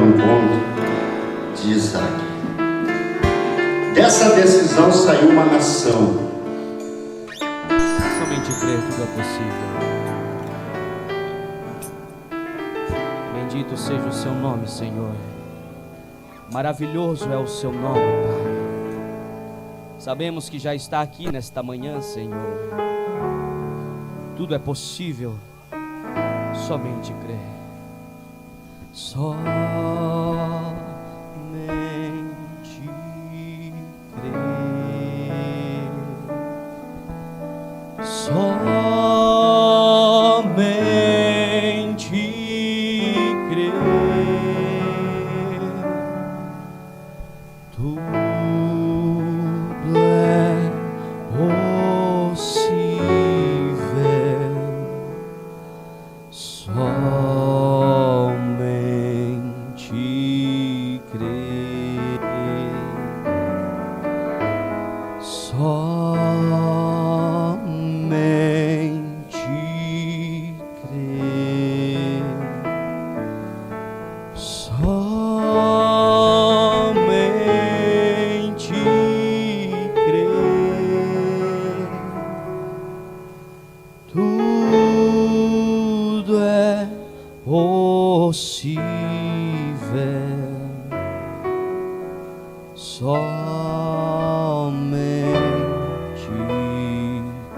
encontro de Isaac. Dessa decisão saiu uma nação. Somente crer tudo é possível. Bendito seja o seu nome, Senhor. Maravilhoso é o seu nome, Pai. Sabemos que já está aqui nesta manhã, Senhor. Tudo é possível. Somente crer. Somente crer. Somente crer. Tudo é possível. Somente crer. Somente crer. Somente crer. Tudo é possível. Somente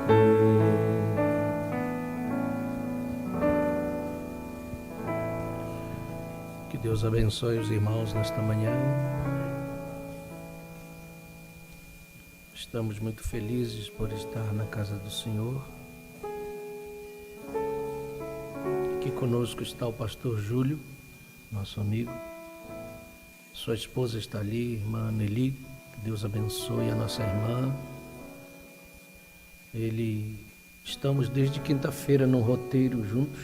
crer. Que Deus abençoe os irmãos nesta manhã. Estamos muito felizes por estar na casa do Senhor. Aqui conosco está o pastor Júlio, nosso amigo. Sua esposa está ali, irmã Nelly. Que Deus abençoe a nossa irmã. Estamos desde quinta-feira num roteiro juntos,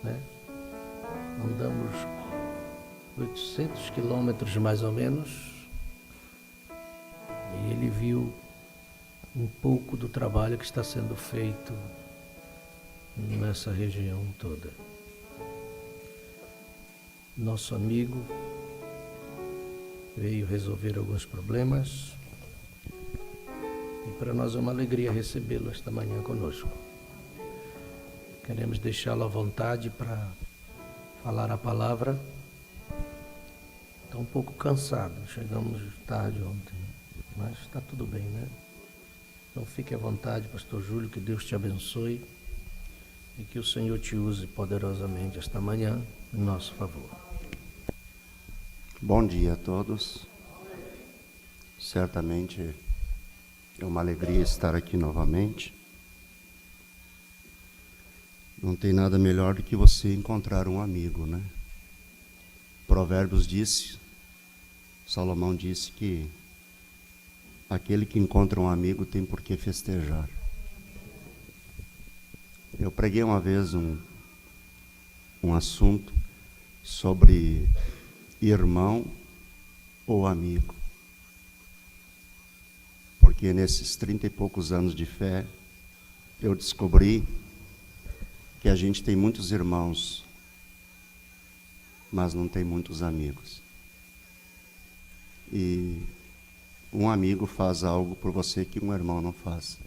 né? Andamos 800 quilômetros mais ou menos. E ele viu um pouco do trabalho que está sendo feito nessa região toda. Nosso amigo veio resolver alguns problemas e para nós é uma alegria recebê-lo esta manhã conosco. Queremos deixá-lo à vontade para falar a palavra. Está um pouco cansado, chegamos tarde ontem, mas está tudo bem, né? Então fique à vontade, pastor Júlio, que Deus te abençoe e que o Senhor te use poderosamente esta manhã em nosso favor. Bom dia a todos. Certamente é uma alegria estar aqui novamente. Não tem nada melhor do que você encontrar um amigo, né? Provérbios disse, Salomão disse que aquele que encontra um amigo tem por que festejar. Eu preguei uma vez um assunto sobre irmão ou amigo. Porque nesses 30 e poucos anos de fé, eu descobri que a gente tem muitos irmãos, mas não tem muitos amigos. E um amigo faz algo por você que um irmão não faz.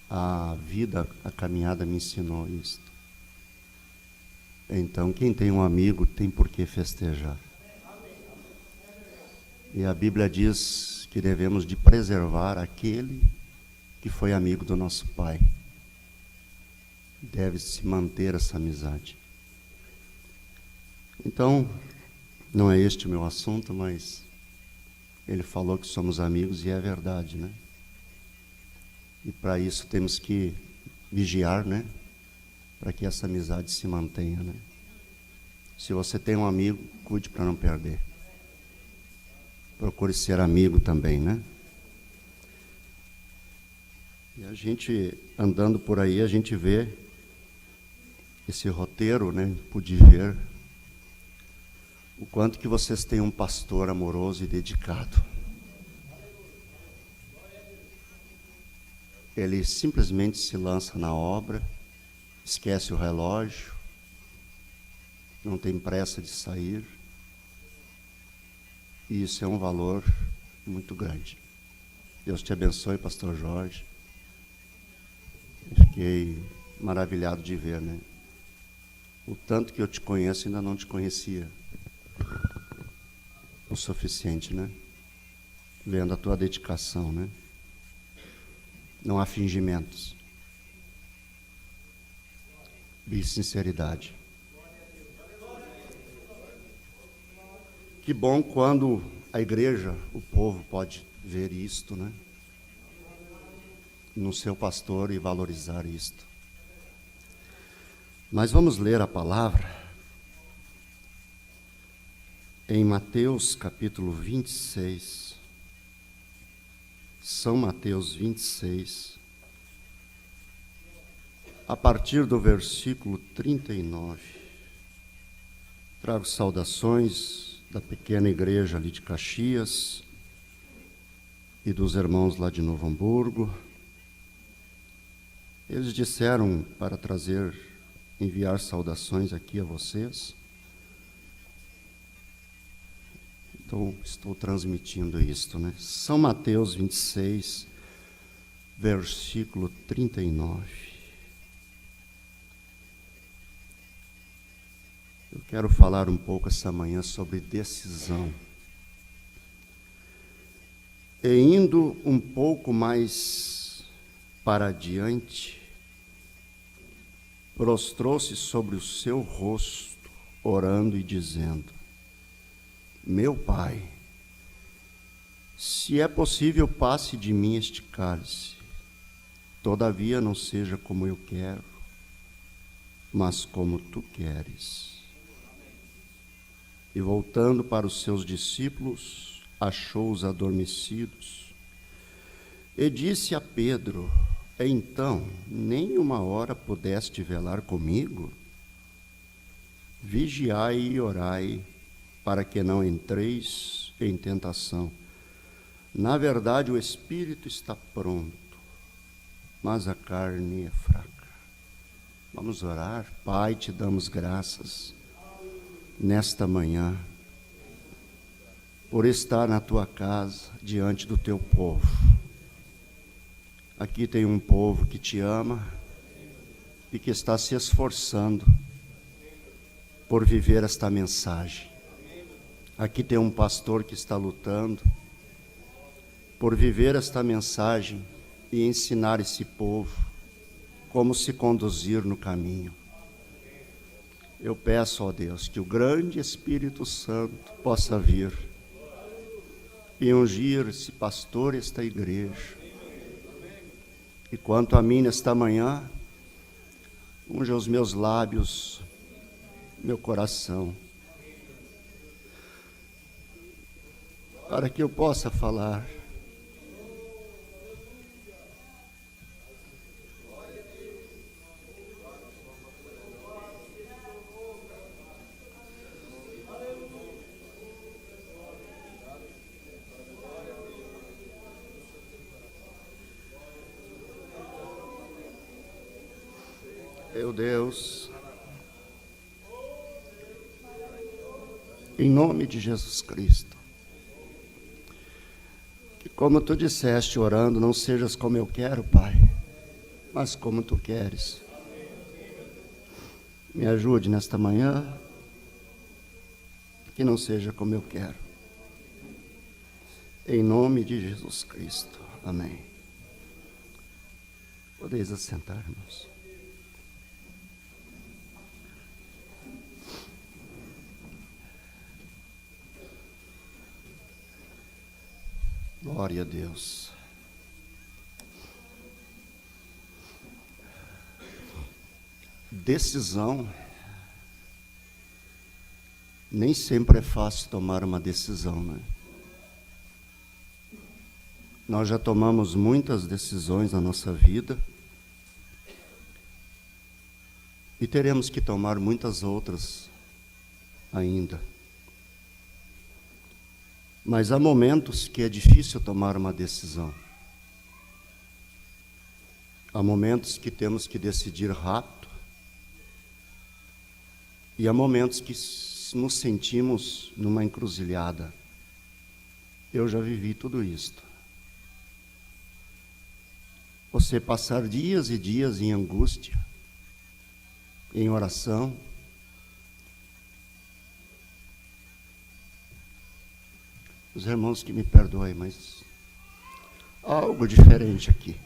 A vida, a caminhada me ensinou isso. Então, quem tem um amigo tem por que festejar. E a Bíblia diz que devemos de preservar aquele que foi amigo do nosso Pai. Deve-se manter essa amizade. Então, não é este o meu assunto, mas ele falou que somos amigos e é verdade, né? E para isso temos que vigiar, né? Para que essa amizade se mantenha, né? Se você tem um amigo, cuide para não perder. Procure ser amigo também, né? E a gente, andando por aí, a gente vê esse roteiro, né? Pude ver o quanto que vocês têm um pastor amoroso e dedicado. Ele simplesmente se lança na obra, esquece o relógio, não tem pressa de sair. E isso é um valor muito grande. Deus te abençoe, pastor Jorge. Fiquei maravilhado de ver, né? O tanto que eu te conheço, ainda não te conhecia o suficiente, né? Vendo a tua dedicação, né? Não há fingimentos. E sinceridade. Que bom quando a igreja, o povo pode ver isto, né? No seu pastor e valorizar isto. Mas vamos ler a palavra em Mateus capítulo 26. São Mateus 26, a partir do versículo 39. Trago saudações da pequena igreja ali de Caxias e dos irmãos lá de Novo Hamburgo. Eles disseram para enviar saudações aqui a vocês. Então, estou transmitindo isto, né? São Mateus 26, versículo 39. Eu quero falar um pouco essa manhã sobre decisão. E indo um pouco mais para adiante, prostrou-se sobre o seu rosto, orando e dizendo: Meu Pai, se é possível, passe de mim este cálice. Todavia não seja como eu quero, mas como tu queres. E voltando para os seus discípulos, achou-os adormecidos. E disse a Pedro: Então, nem uma hora pudeste velar comigo? Vigiai e orai, para que não entreis em tentação. Na verdade, o espírito está pronto, mas a carne é fraca. Vamos orar. Pai, te damos graças nesta manhã por estar na tua casa, diante do teu povo. Aqui tem um povo que te ama e que está se esforçando por viver esta mensagem. Aqui tem um pastor que está lutando por viver esta mensagem e ensinar esse povo como se conduzir no caminho. Eu peço, ó Deus, que o grande Espírito Santo possa vir e ungir esse pastor e esta igreja. E quanto a mim nesta manhã, unja os meus lábios, meu coração, para que eu possa falar meu Deus, em nome de Jesus Cristo, que como tu disseste orando, não sejas como eu quero, Pai, mas como tu queres. Me ajude nesta manhã, que não seja como eu quero. Em nome de Jesus Cristo. Amém. Podeis assentar, irmãos. Glória a Deus. Decisão. Nem sempre é fácil tomar uma decisão, né? Nós já tomamos muitas decisões na nossa vida e teremos que tomar muitas outras ainda. Mas há momentos que é difícil tomar uma decisão. Há momentos que temos que decidir rápido. E há momentos que nos sentimos numa encruzilhada. Eu já vivi tudo isto. Você passar dias e dias em angústia, em oração, os irmãos que me perdoem, mas há algo diferente aqui.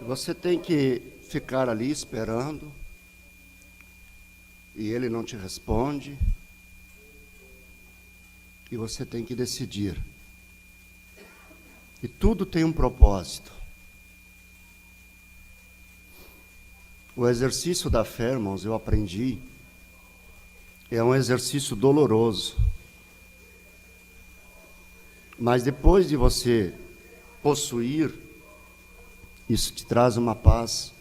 Você tem que ficar ali esperando, e ele não te responde, e você tem que decidir. E tudo tem um propósito. O exercício da fé, irmãos, eu aprendi, é um exercício doloroso. Mas depois de você possuir, isso te traz uma paz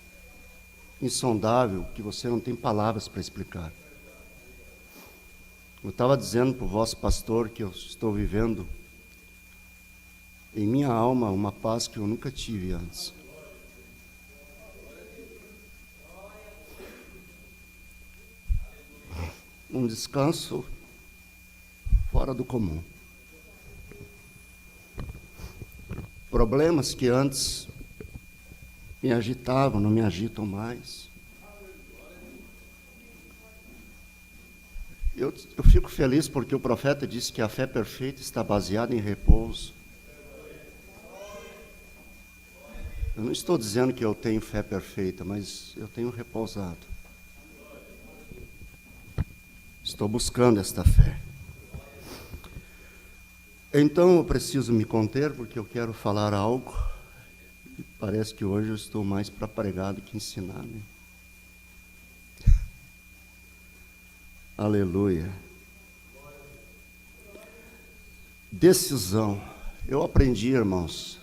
insondável que você não tem palavras para explicar. Eu estava dizendo para o vosso pastor que eu estou vivendo em minha alma uma paz que eu nunca tive antes. Um descanso fora do comum. Problemas que antes me agitavam, não me agitam mais. Eu fico feliz porque o profeta disse que a fé perfeita está baseada em repouso. Eu não estou dizendo que eu tenho fé perfeita, mas eu tenho repousado. Estou buscando esta fé. Então eu preciso me conter porque eu quero falar algo. Parece que hoje eu estou mais para pregar do que ensinar, né? Aleluia. Decisão. Eu aprendi, irmãos,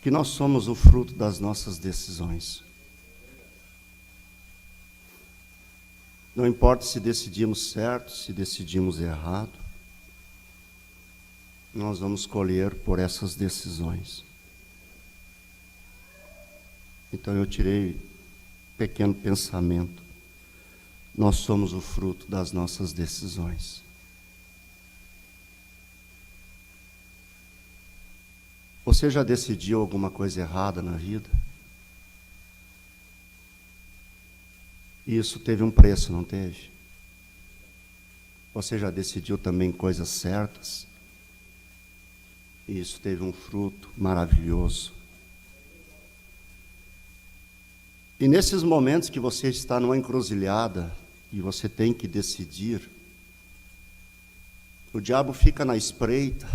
que nós somos o fruto das nossas decisões. Não importa se decidimos certo, se decidimos errado, nós vamos colher por essas decisões. Então eu tirei um pequeno pensamento. Nós somos o fruto das nossas decisões. Você já decidiu alguma coisa errada na vida? E isso teve um preço, não teve? Você já decidiu também coisas certas? E isso teve um fruto maravilhoso. E nesses momentos que você está numa encruzilhada e você tem que decidir, o diabo fica na espreita,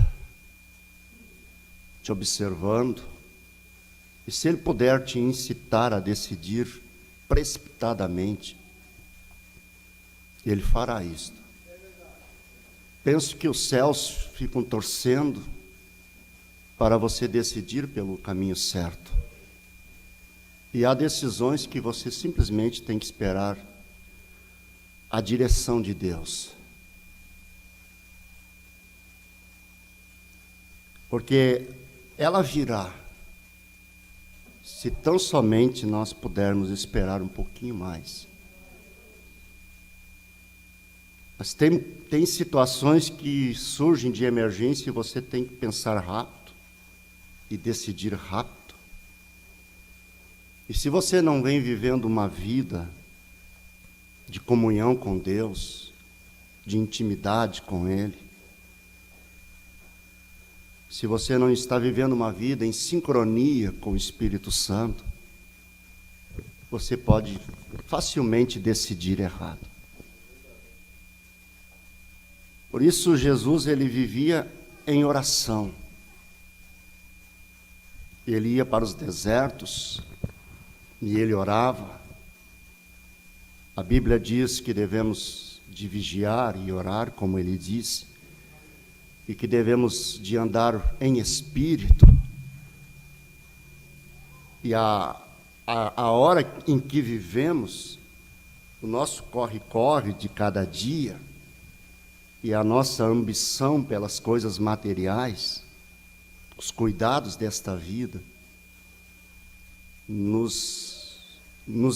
te observando, e se ele puder te incitar a decidir precipitadamente, ele fará isto. Penso que os céus ficam torcendo para você decidir pelo caminho certo. E há decisões que você simplesmente tem que esperar a direção de Deus. Porque ela virá, se tão somente nós pudermos esperar um pouquinho mais. Mas tem situações que surgem de emergência e você tem que pensar rápido e decidir rápido. E se você não vem vivendo uma vida de comunhão com Deus, de intimidade com Ele, se você não está vivendo uma vida em sincronia com o Espírito Santo, você pode facilmente decidir errado. Por isso Jesus, ele vivia em oração. Ele ia para os desertos e ele orava. A Bíblia diz que devemos de vigiar e orar, como ele disse, e que devemos de andar em espírito. E a hora em que vivemos, o nosso corre-corre de cada dia e a nossa ambição pelas coisas materiais, os cuidados desta vida, nos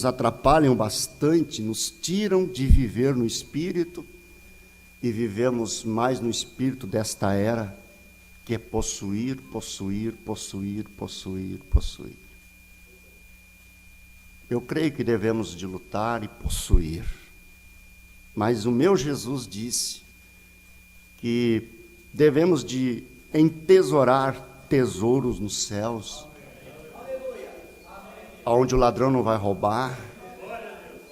atrapalham bastante, nos tiram de viver no Espírito e vivemos mais no Espírito desta era, que é possuir, possuir, possuir, possuir, possuir. Eu creio que devemos de lutar e possuir, mas o meu Jesus disse que devemos de entesourar tesouros nos céus, aonde o ladrão não vai roubar,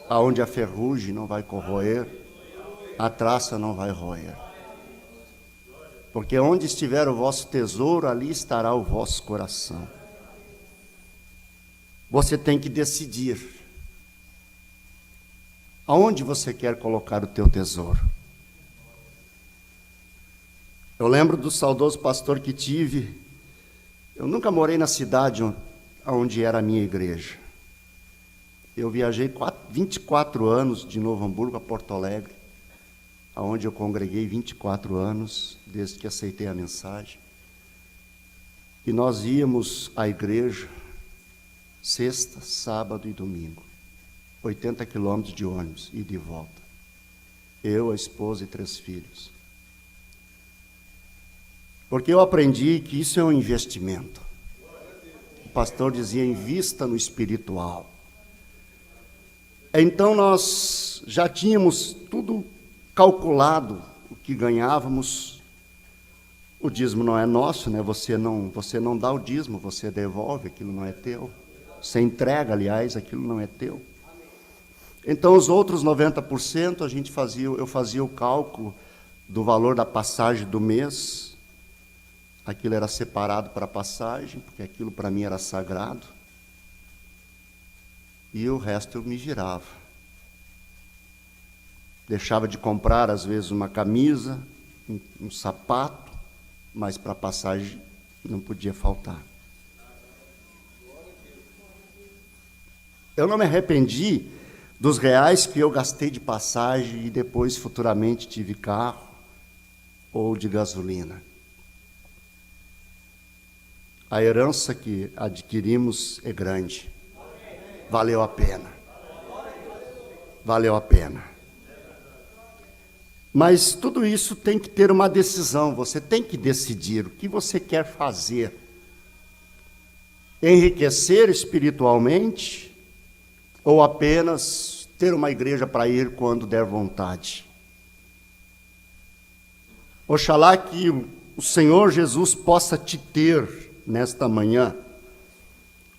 aonde a ferrugem não vai corroer, a traça não vai roer. Porque onde estiver o vosso tesouro, ali estará o vosso coração. Você tem que decidir aonde você quer colocar o teu tesouro. Eu lembro do saudoso pastor que tive. Eu nunca morei na cidade onde era a minha igreja. Eu viajei 24 anos de Novo Hamburgo a Porto Alegre, onde eu congreguei 24 anos, desde que aceitei a mensagem. E nós íamos à igreja sexta, sábado e domingo. 80 quilômetros de ônibus, ida e volta. Eu, a esposa e 3 filhos. Porque eu aprendi que isso é um investimento. O pastor dizia, invista no espiritual. Então nós já tínhamos tudo calculado, o que ganhávamos. O dízimo não é nosso, né? Você não dá o dízimo, você devolve, aquilo não é teu. Você entrega, aliás, aquilo não é teu. Então os outros 90% eu fazia o cálculo do valor da passagem do mês. Aquilo era separado para a passagem, porque aquilo para mim era sagrado. E o resto eu me virava. Deixava de comprar, às vezes, uma camisa, um sapato, mas para a passagem não podia faltar. Eu não me arrependi dos reais que eu gastei de passagem e depois, futuramente, tive carro ou de gasolina. A herança que adquirimos é grande. Valeu a pena. Valeu a pena. Mas tudo isso tem que ter uma decisão. Você tem que decidir o que você quer fazer. Enriquecer espiritualmente ou apenas ter uma igreja para ir quando der vontade. Oxalá que o Senhor Jesus possa te ter nesta manhã.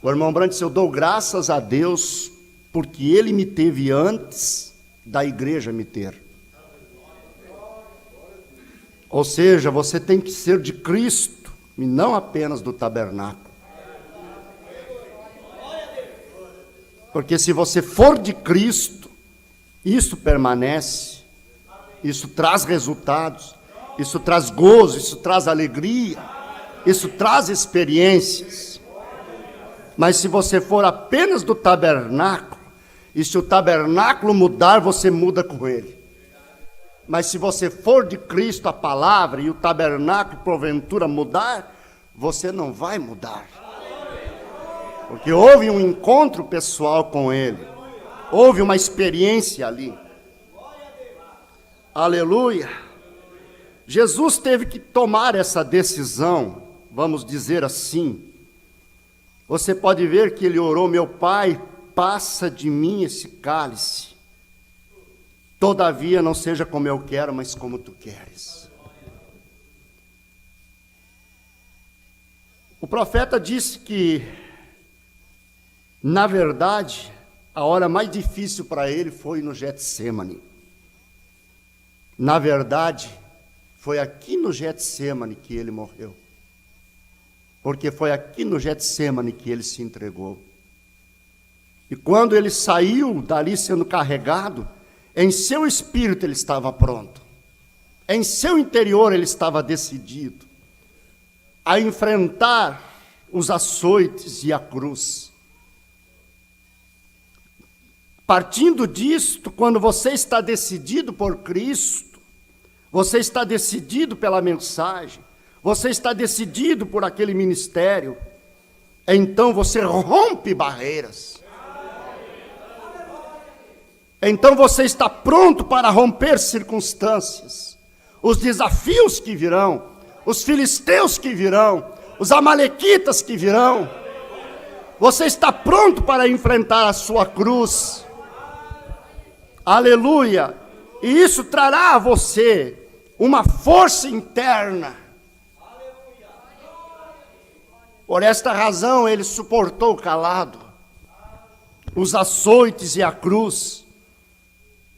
O irmão Brandes, eu dou graças a Deus porque Ele me teve antes da igreja me ter. Ou seja, você tem que ser de Cristo e não apenas do tabernáculo. Porque se você for de Cristo, isso permanece, isso traz resultados, isso traz gozo, isso traz alegria, isso traz experiências. Mas se você for apenas do tabernáculo, e se o tabernáculo mudar, você muda com ele. Mas se você for de Cristo, a palavra, e o tabernáculo porventura mudar, você não vai mudar. Porque houve um encontro pessoal com Ele. Houve uma experiência ali. Aleluia. Jesus teve que tomar essa decisão, vamos dizer assim. Você pode ver que ele orou, meu Pai, passa de mim esse cálice. Todavia não seja como eu quero, mas como tu queres. O profeta disse que, na verdade, a hora mais difícil para ele foi no Getsêmani. Na verdade, foi aqui no Getsêmani que ele morreu. Porque foi aqui no Getsêmani que ele se entregou. E quando ele saiu dali sendo carregado, em seu espírito ele estava pronto. Em seu interior ele estava decidido a enfrentar os açoites e a cruz. Partindo disto, quando você está decidido por Cristo, você está decidido pela mensagem, você está decidido por aquele ministério, então você rompe barreiras. Então você está pronto para romper circunstâncias, os desafios que virão, os filisteus que virão, os amalequitas que virão. Você está pronto para enfrentar a sua cruz. Aleluia! E isso trará a você uma força interna. Por esta razão ele suportou calado os açoites e a cruz,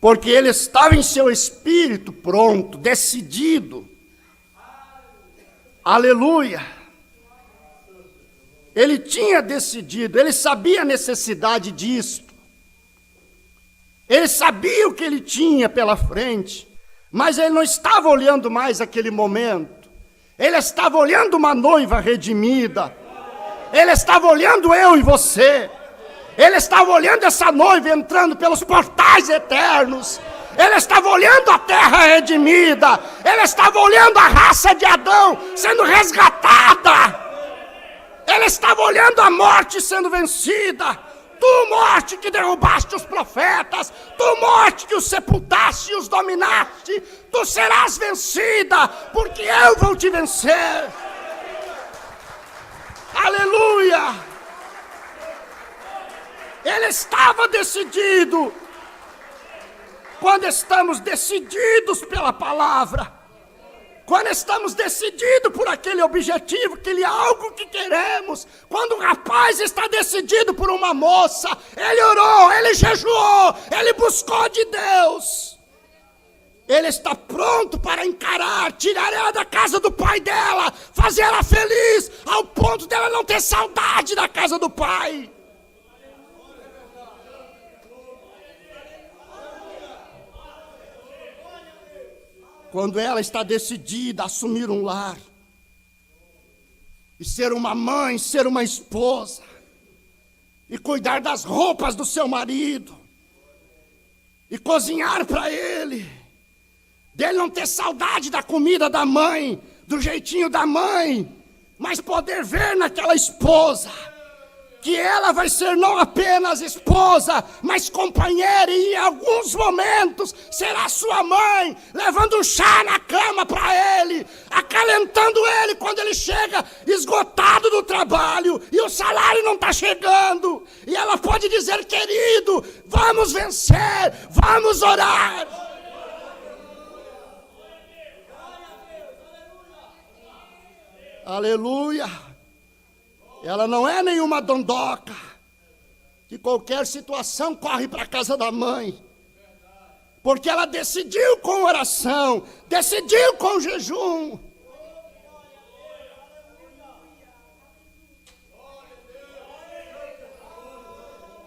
porque ele estava em seu espírito pronto, decidido. Aleluia! Ele tinha decidido, ele sabia a necessidade disto. Ele sabia o que ele tinha pela frente, mas ele não estava olhando mais aquele momento. Ele estava olhando uma noiva redimida. Ele estava olhando eu e você. Ele estava olhando essa noiva entrando pelos portais eternos. Ele estava olhando a terra redimida. Ele estava olhando a raça de Adão sendo resgatada. Ele estava olhando a morte sendo vencida. Tu, morte, que derrubaste os profetas. Tu, morte, que os sepultaste e os dominaste. Tu serás vencida, porque eu vou te vencer. Aleluia! Ele estava decidido. Quando estamos decididos pela palavra, quando estamos decididos por aquele objetivo, aquele algo que queremos, quando o rapaz está decidido por uma moça, ele orou, ele jejuou, ele buscou de Deus, ele está pronto para encarar, tirar ela da casa do pai dela, fazer ela feliz, ao ponto dela não ter saudade da casa do pai. Quando ela está decidida a assumir um lar, e ser uma mãe, ser uma esposa, e cuidar das roupas do seu marido, e cozinhar para ele, dele não ter saudade da comida da mãe, do jeitinho da mãe, mas poder ver naquela esposa, que ela vai ser não apenas esposa, mas companheira, e em alguns momentos será sua mãe, levando um chá na cama para ele, acalentando ele quando ele chega esgotado do trabalho, e o salário não está chegando, e ela pode dizer: querido, vamos vencer, vamos orar. Aleluia! Ela não é nenhuma dondoca, que qualquer situação corre para a casa da mãe, porque ela decidiu com oração, decidiu com jejum.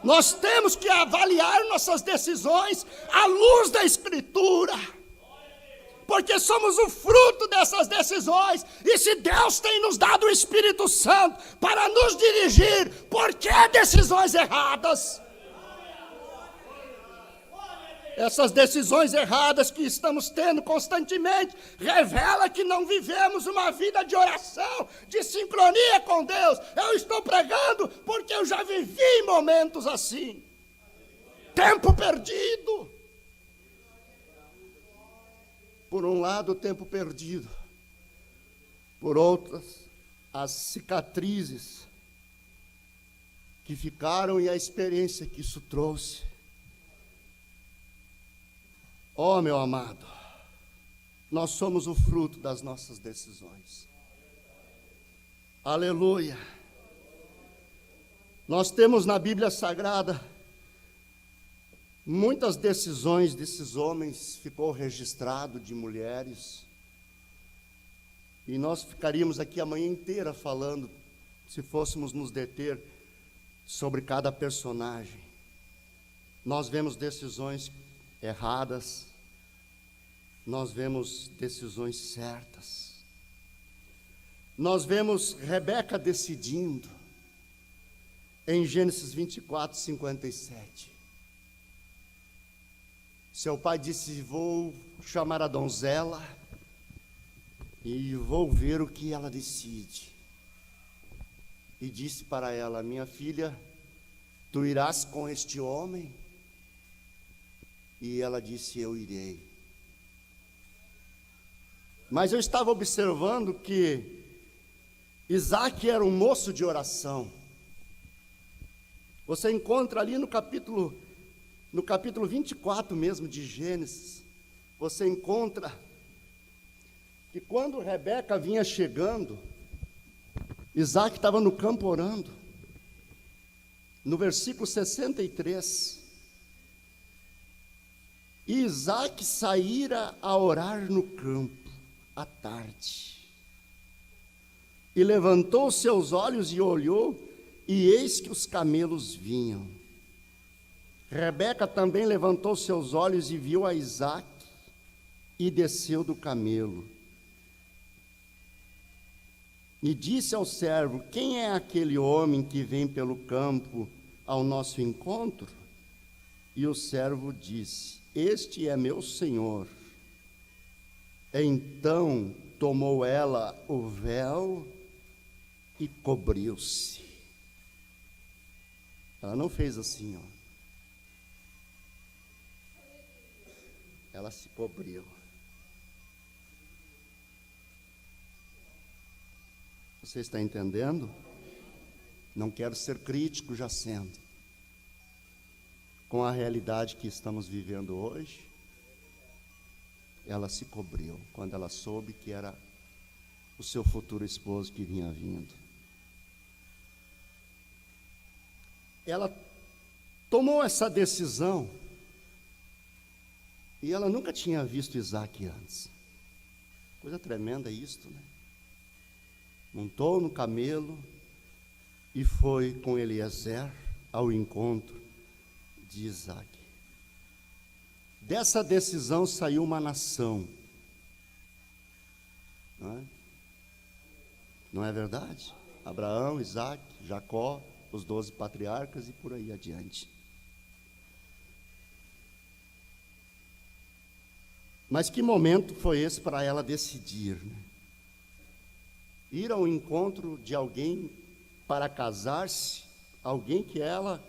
Nós temos que avaliar nossas decisões à luz da Escritura, porque somos o fruto dessas decisões, e se Deus tem nos dado o Espírito Santo para nos dirigir, por que decisões erradas? Essas decisões erradas que estamos tendo constantemente, revela que não vivemos uma vida de oração, de sincronia com Deus. Eu estou pregando porque eu já vivi momentos assim. Tempo perdido. Por um lado, o tempo perdido. Por outras, as cicatrizes que ficaram e a experiência que isso trouxe. Oh, meu amado, nós somos o fruto das nossas decisões. Aleluia. Nós temos na Bíblia Sagrada muitas decisões desses homens, ficou registrado, de mulheres. E nós ficaríamos aqui a manhã inteira falando, se fôssemos nos deter sobre cada personagem. Nós vemos decisões erradas, nós vemos decisões certas. Nós vemos Rebeca decidindo em Gênesis 24, 57. Seu pai disse: vou chamar a donzela e vou ver o que ela decide. E disse para ela: minha filha, tu irás com este homem? E ela disse: eu irei. Mas eu estava observando que Isaac era um moço de oração. Você encontra ali no capítulo 24 mesmo de Gênesis, você encontra que quando Rebeca vinha chegando, Isaac estava no campo orando. No versículo 63, e Isaac saíra a orar no campo à tarde, e levantou seus olhos e olhou, e eis que os camelos vinham. Rebeca também levantou seus olhos e viu a Isaac, e desceu do camelo. E disse ao servo: quem é aquele homem que vem pelo campo ao nosso encontro? E o servo disse: este é meu senhor. Então tomou ela o véu e cobriu-se. Ela não fez assim, ó. Ela se cobriu. Você está entendendo? Não quero ser crítico, já sendo. Com a realidade que estamos vivendo hoje, ela se cobriu quando ela soube que era o seu futuro esposo que vinha vindo. Ela tomou essa decisão e ela nunca tinha visto Isaac antes. Coisa tremenda isto, né? Montou no camelo e foi com Eliezer ao encontro de Isaac. Dessa decisão saiu uma nação. Não é verdade? Abraão, Isaac, Jacó, os 12 patriarcas e por aí adiante. Mas que momento foi esse para ela decidir, né? Ir ao encontro de alguém para casar-se, alguém que ela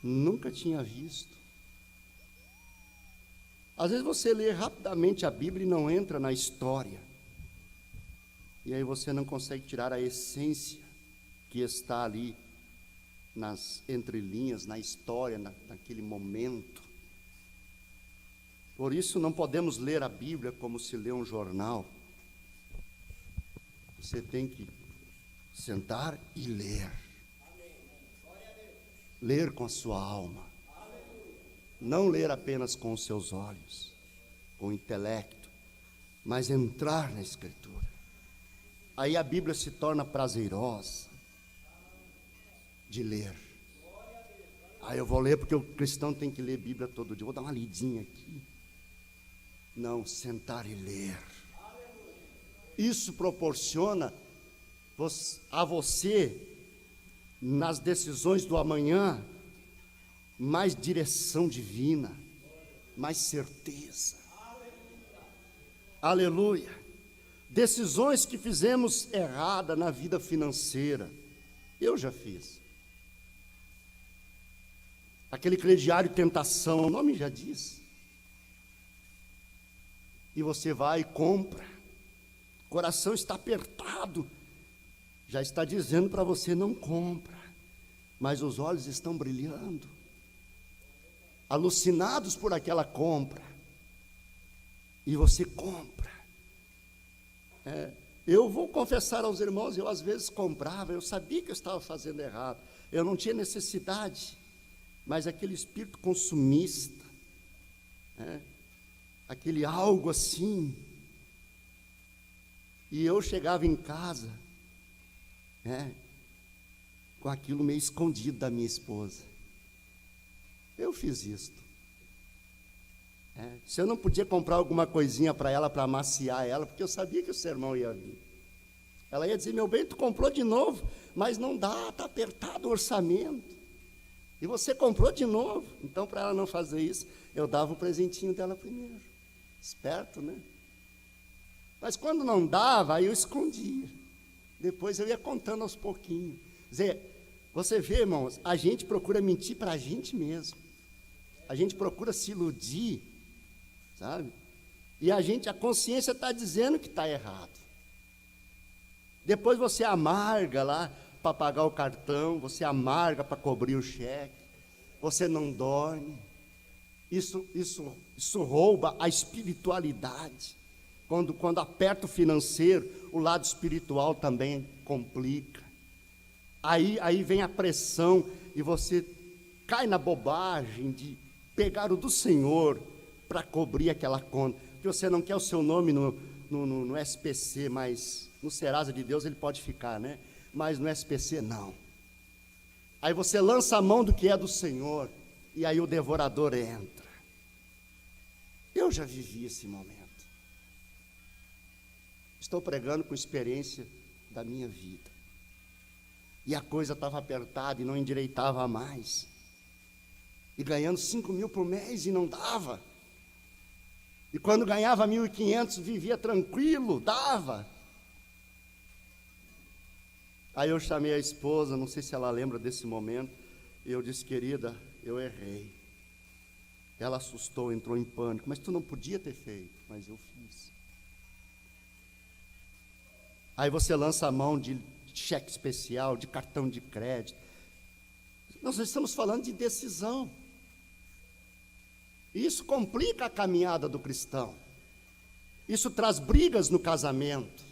nunca tinha visto. Às vezes você lê rapidamente a Bíblia e não entra na história, e aí você não consegue tirar a essência que está ali nas entrelinhas, na história, naquele momento. Por isso não podemos ler a Bíblia como se lê um jornal. Você tem que sentar e ler. Ler com a sua alma. Não ler apenas com os seus olhos, com o intelecto, mas entrar na Escritura. Aí a Bíblia se torna prazerosa de ler. Eu vou ler porque o cristão tem que ler Bíblia todo dia. Vou dar uma lidinha aqui. Não, sentar e ler. Isso proporciona a você, nas decisões do amanhã, mais direção divina, mais certeza. Aleluia. Decisões que fizemos errada na vida financeira, eu já fiz. Aquele crediário tentação, o nome já diz. E você vai e compra. O coração está apertado. Já está dizendo para você: não compra. Mas os olhos estão brilhando, alucinados por aquela compra. E você compra. Eu vou confessar aos irmãos, eu às vezes comprava, eu sabia que eu estava fazendo errado. Eu não tinha necessidade. Mas aquele espírito consumista, aquele algo assim. E eu chegava em casa, com aquilo meio escondido da minha esposa. Eu fiz isto. Se eu não podia comprar alguma coisinha para ela, para amaciar ela, porque eu sabia que o sermão ia vir. Ela ia dizer, meu bem, tu comprou de novo, mas não dá, está apertado o orçamento. E você comprou de novo. Então, para ela não fazer isso, eu dava o presentinho dela primeiro. Esperto, né? Mas quando não dava, aí eu escondia. Depois eu ia contando aos pouquinhos. Quer dizer, você vê, irmãos, a gente procura mentir para a gente mesmo. A gente procura se iludir, sabe? E a consciência está dizendo que está errado. Depois você amarga lá para pagar o cartão, você amarga para cobrir o cheque, você não dorme. Isso rouba a espiritualidade. Quando aperta o financeiro, o lado espiritual também complica. Aí vem a pressão e você cai na bobagem de pegar o do Senhor para cobrir aquela conta. Porque você não quer o seu nome no SPC, mas no Serasa de Deus ele pode ficar, né? Mas no SPC não. Aí você lança a mão do que é do Senhor, e aí o devorador entra. Eu já vivi esse momento. Estou pregando com experiência da minha vida. E a coisa estava apertada e não endireitava mais. E ganhando 5.000 por mês e não dava. E quando ganhava 1.500, vivia tranquilo, dava. Aí eu chamei a esposa, não sei se ela lembra desse momento, e eu disse, querida, eu errei. Ela assustou, entrou em pânico, mas tu não podia ter feito, mas eu fiz. Aí você lança a mão de cheque especial, de cartão de crédito. Nós estamos falando de decisão. Isso complica a caminhada do cristão. Isso traz brigas no casamento.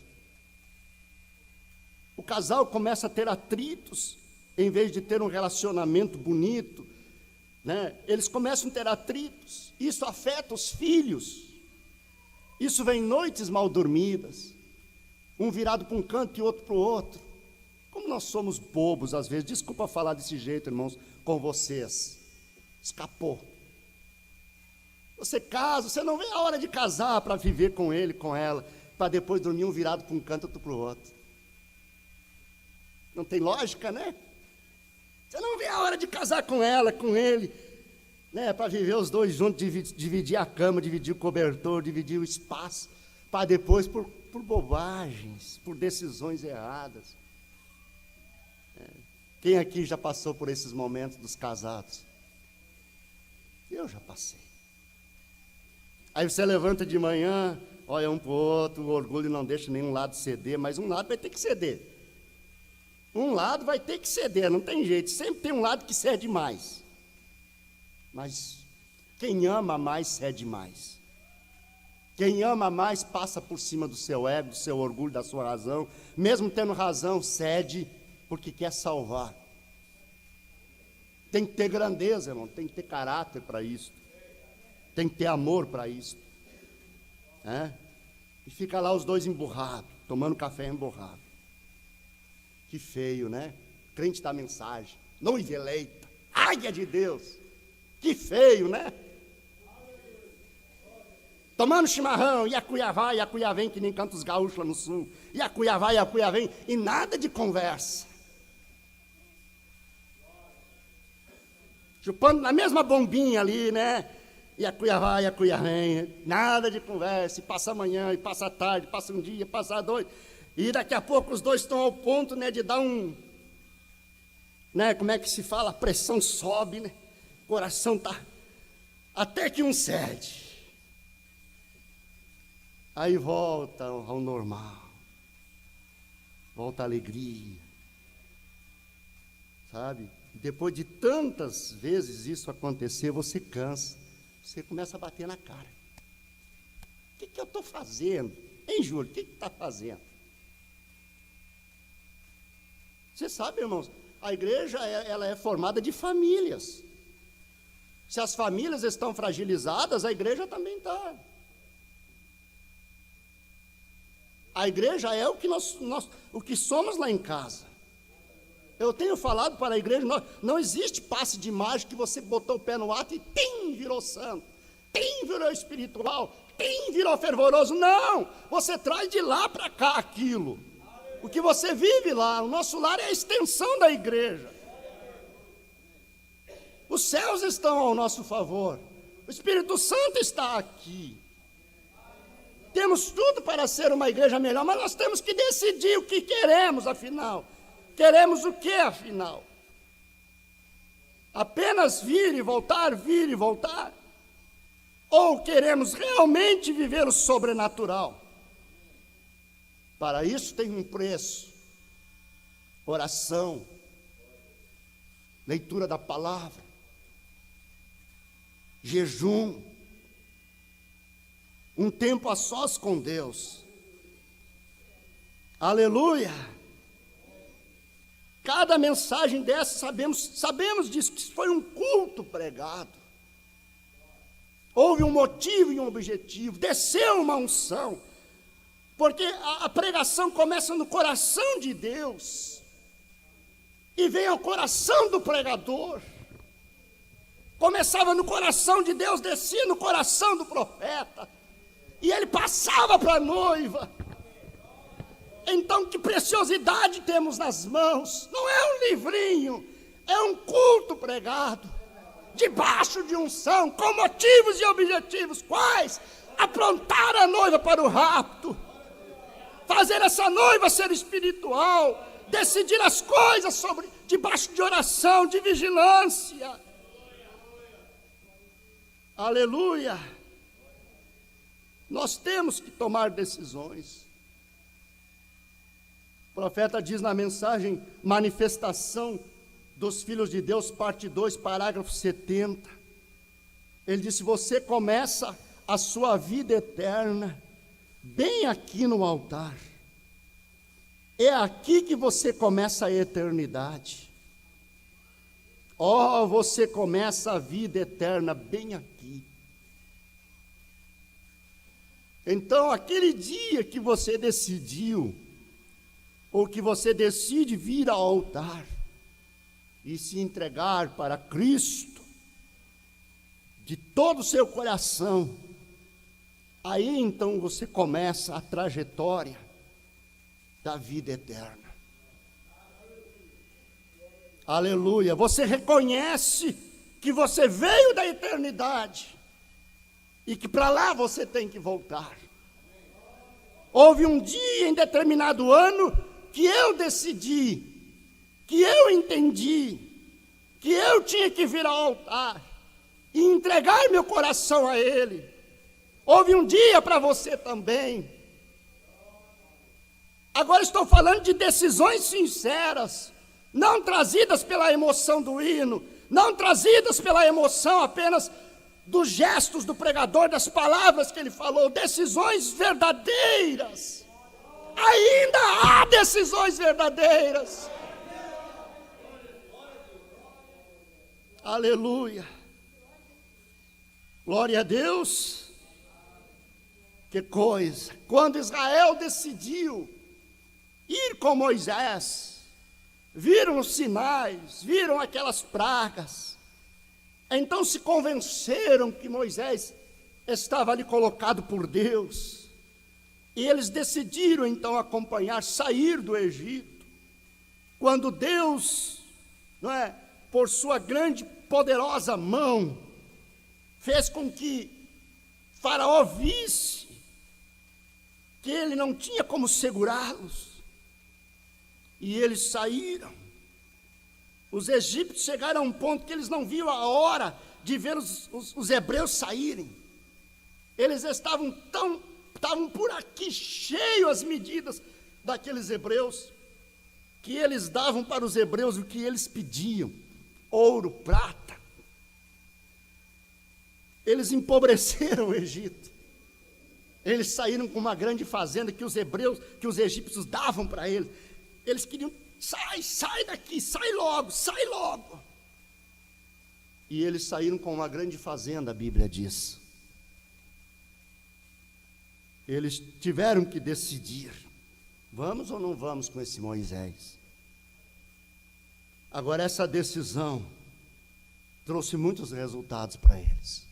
O casal começa a ter atritos, em vez de ter um relacionamento bonito, né? Eles começam a ter atritos. Isso afeta os filhos. Isso vem noites mal dormidas, um virado para um canto e outro para o outro. Como nós somos bobos às vezes, desculpa falar desse jeito, irmãos, com vocês. Escapou. Você casa, você não vê a hora de casar para viver com ele, com ela, para depois dormir um virado para um canto e outro para o outro. Não tem lógica, né? Você não vê a hora de casar com ela, com ele, né? Para viver os dois juntos, dividir a cama, dividir o cobertor, dividir o espaço, para depois, por bobagens, por decisões erradas. Quem aqui já passou por esses momentos dos casados? Eu já passei. Aí você levanta de manhã, olha um para o outro, o orgulho não deixa nenhum lado ceder, mas um lado vai ter que ceder. Um lado vai ter que ceder, não tem jeito, sempre tem um lado que cede mais. Mas quem ama mais cede mais. Quem ama mais passa por cima do seu ego, do seu orgulho, da sua razão. Mesmo tendo razão, cede porque quer salvar. Tem que ter grandeza, irmão, tem que ter caráter para isso. Tem que ter amor para isso. E fica lá os dois emburrados, tomando café emburrado. Que feio, né? Crente da mensagem, noiva eleita, águia de Deus. Que feio, né? Tomando chimarrão, e a cuiá vem, que nem canta os gaúchos lá no sul. E a cuiá vem, e nada de conversa. Chupando na mesma bombinha ali, né? E a cuiá vem, nada de conversa. E passa amanhã, e passa a tarde, passa um dia, passa dois. E daqui a pouco os dois estão ao ponto, né, de dar um, né, como é que se fala? A pressão sobe, né? O coração tá, até que um cede. Aí volta ao normal, volta a alegria, sabe? Depois de tantas vezes isso acontecer, você cansa, você começa a bater na cara. O que eu estou fazendo? Hein, Júlio, o que está fazendo? Você sabe, irmãos, a igreja ela é formada de famílias. Se as famílias estão fragilizadas, a igreja também está. A igreja é o que nós o que somos lá em casa. Eu tenho falado para a igreja, não existe passe de mágica que você botou o pé no ato e tim, virou santo, tim, virou espiritual, tim, virou fervoroso. Não, você traz de lá para cá aquilo. O que você vive lá, o nosso lar é a extensão da igreja. Os céus estão ao nosso favor. O Espírito Santo está aqui. Temos tudo para ser uma igreja melhor, mas nós temos que decidir o que queremos, afinal. Queremos o que, afinal? Apenas vir e voltar, vir e voltar? Ou queremos realmente viver o sobrenatural? Para isso tem um preço. Oração, leitura da palavra, jejum, um tempo a sós com Deus. Aleluia! Cada mensagem dessa, sabemos disso, que foi um culto pregado. Houve um motivo e um objetivo, desceu uma unção, porque a pregação começa no coração de Deus, e vem ao coração do pregador. Começava no coração de Deus, descia no coração do profeta, e ele passava para a noiva. Então, que preciosidade temos nas mãos? Não é um livrinho, é um culto pregado, debaixo de unção, com motivos e objetivos. Quais? Aprontar a noiva para o rapto, fazer essa noiva ser espiritual, decidir as coisas debaixo de oração, de vigilância. Aleluia! Nós temos que tomar decisões. O profeta diz na mensagem Manifestação dos Filhos de Deus, parte 2, parágrafo 70. Ele disse: você começa a sua vida eterna bem aqui no altar. É aqui que você começa a eternidade. Oh, você começa a vida eterna bem aqui. Então, aquele dia que você decidiu, ou que você decide vir ao altar e se entregar para Cristo de todo o seu coração, aí então você começa a trajetória da vida eterna. Aleluia! Você reconhece que você veio da eternidade e que para lá você tem que voltar. Houve um dia em determinado ano que eu decidi, que eu entendi, que eu tinha que vir ao altar e entregar meu coração a Ele. Houve um dia para você também. Agora estou falando de decisões sinceras, não trazidas pela emoção do hino, não trazidas pela emoção apenas dos gestos do pregador, das palavras que ele falou, decisões verdadeiras. Ainda há decisões verdadeiras. Aleluia. Glória a Deus. Que coisa. Quando Israel decidiu ir com Moisés, viram os sinais, viram aquelas pragas, então se convenceram que Moisés estava ali colocado por Deus. E eles decidiram então acompanhar, sair do Egito. Quando Deus, por sua grande, poderosa mão, fez com que Faraó visse que ele não tinha como segurá-los. E eles saíram. Os egípcios chegaram a um ponto que eles não viam a hora de ver os hebreus saírem. Eles estavam por aqui, cheio as medidas daqueles hebreus, que eles davam para os hebreus o que eles pediam: ouro, prata. Eles empobreceram o Egito. Eles saíram com uma grande fazenda que os egípcios davam para eles. Eles queriam: sai daqui, sai logo. E eles saíram com uma grande fazenda, a Bíblia diz. Eles tiveram que decidir: vamos ou não vamos com esse Moisés? Agora, essa decisão trouxe muitos resultados para eles.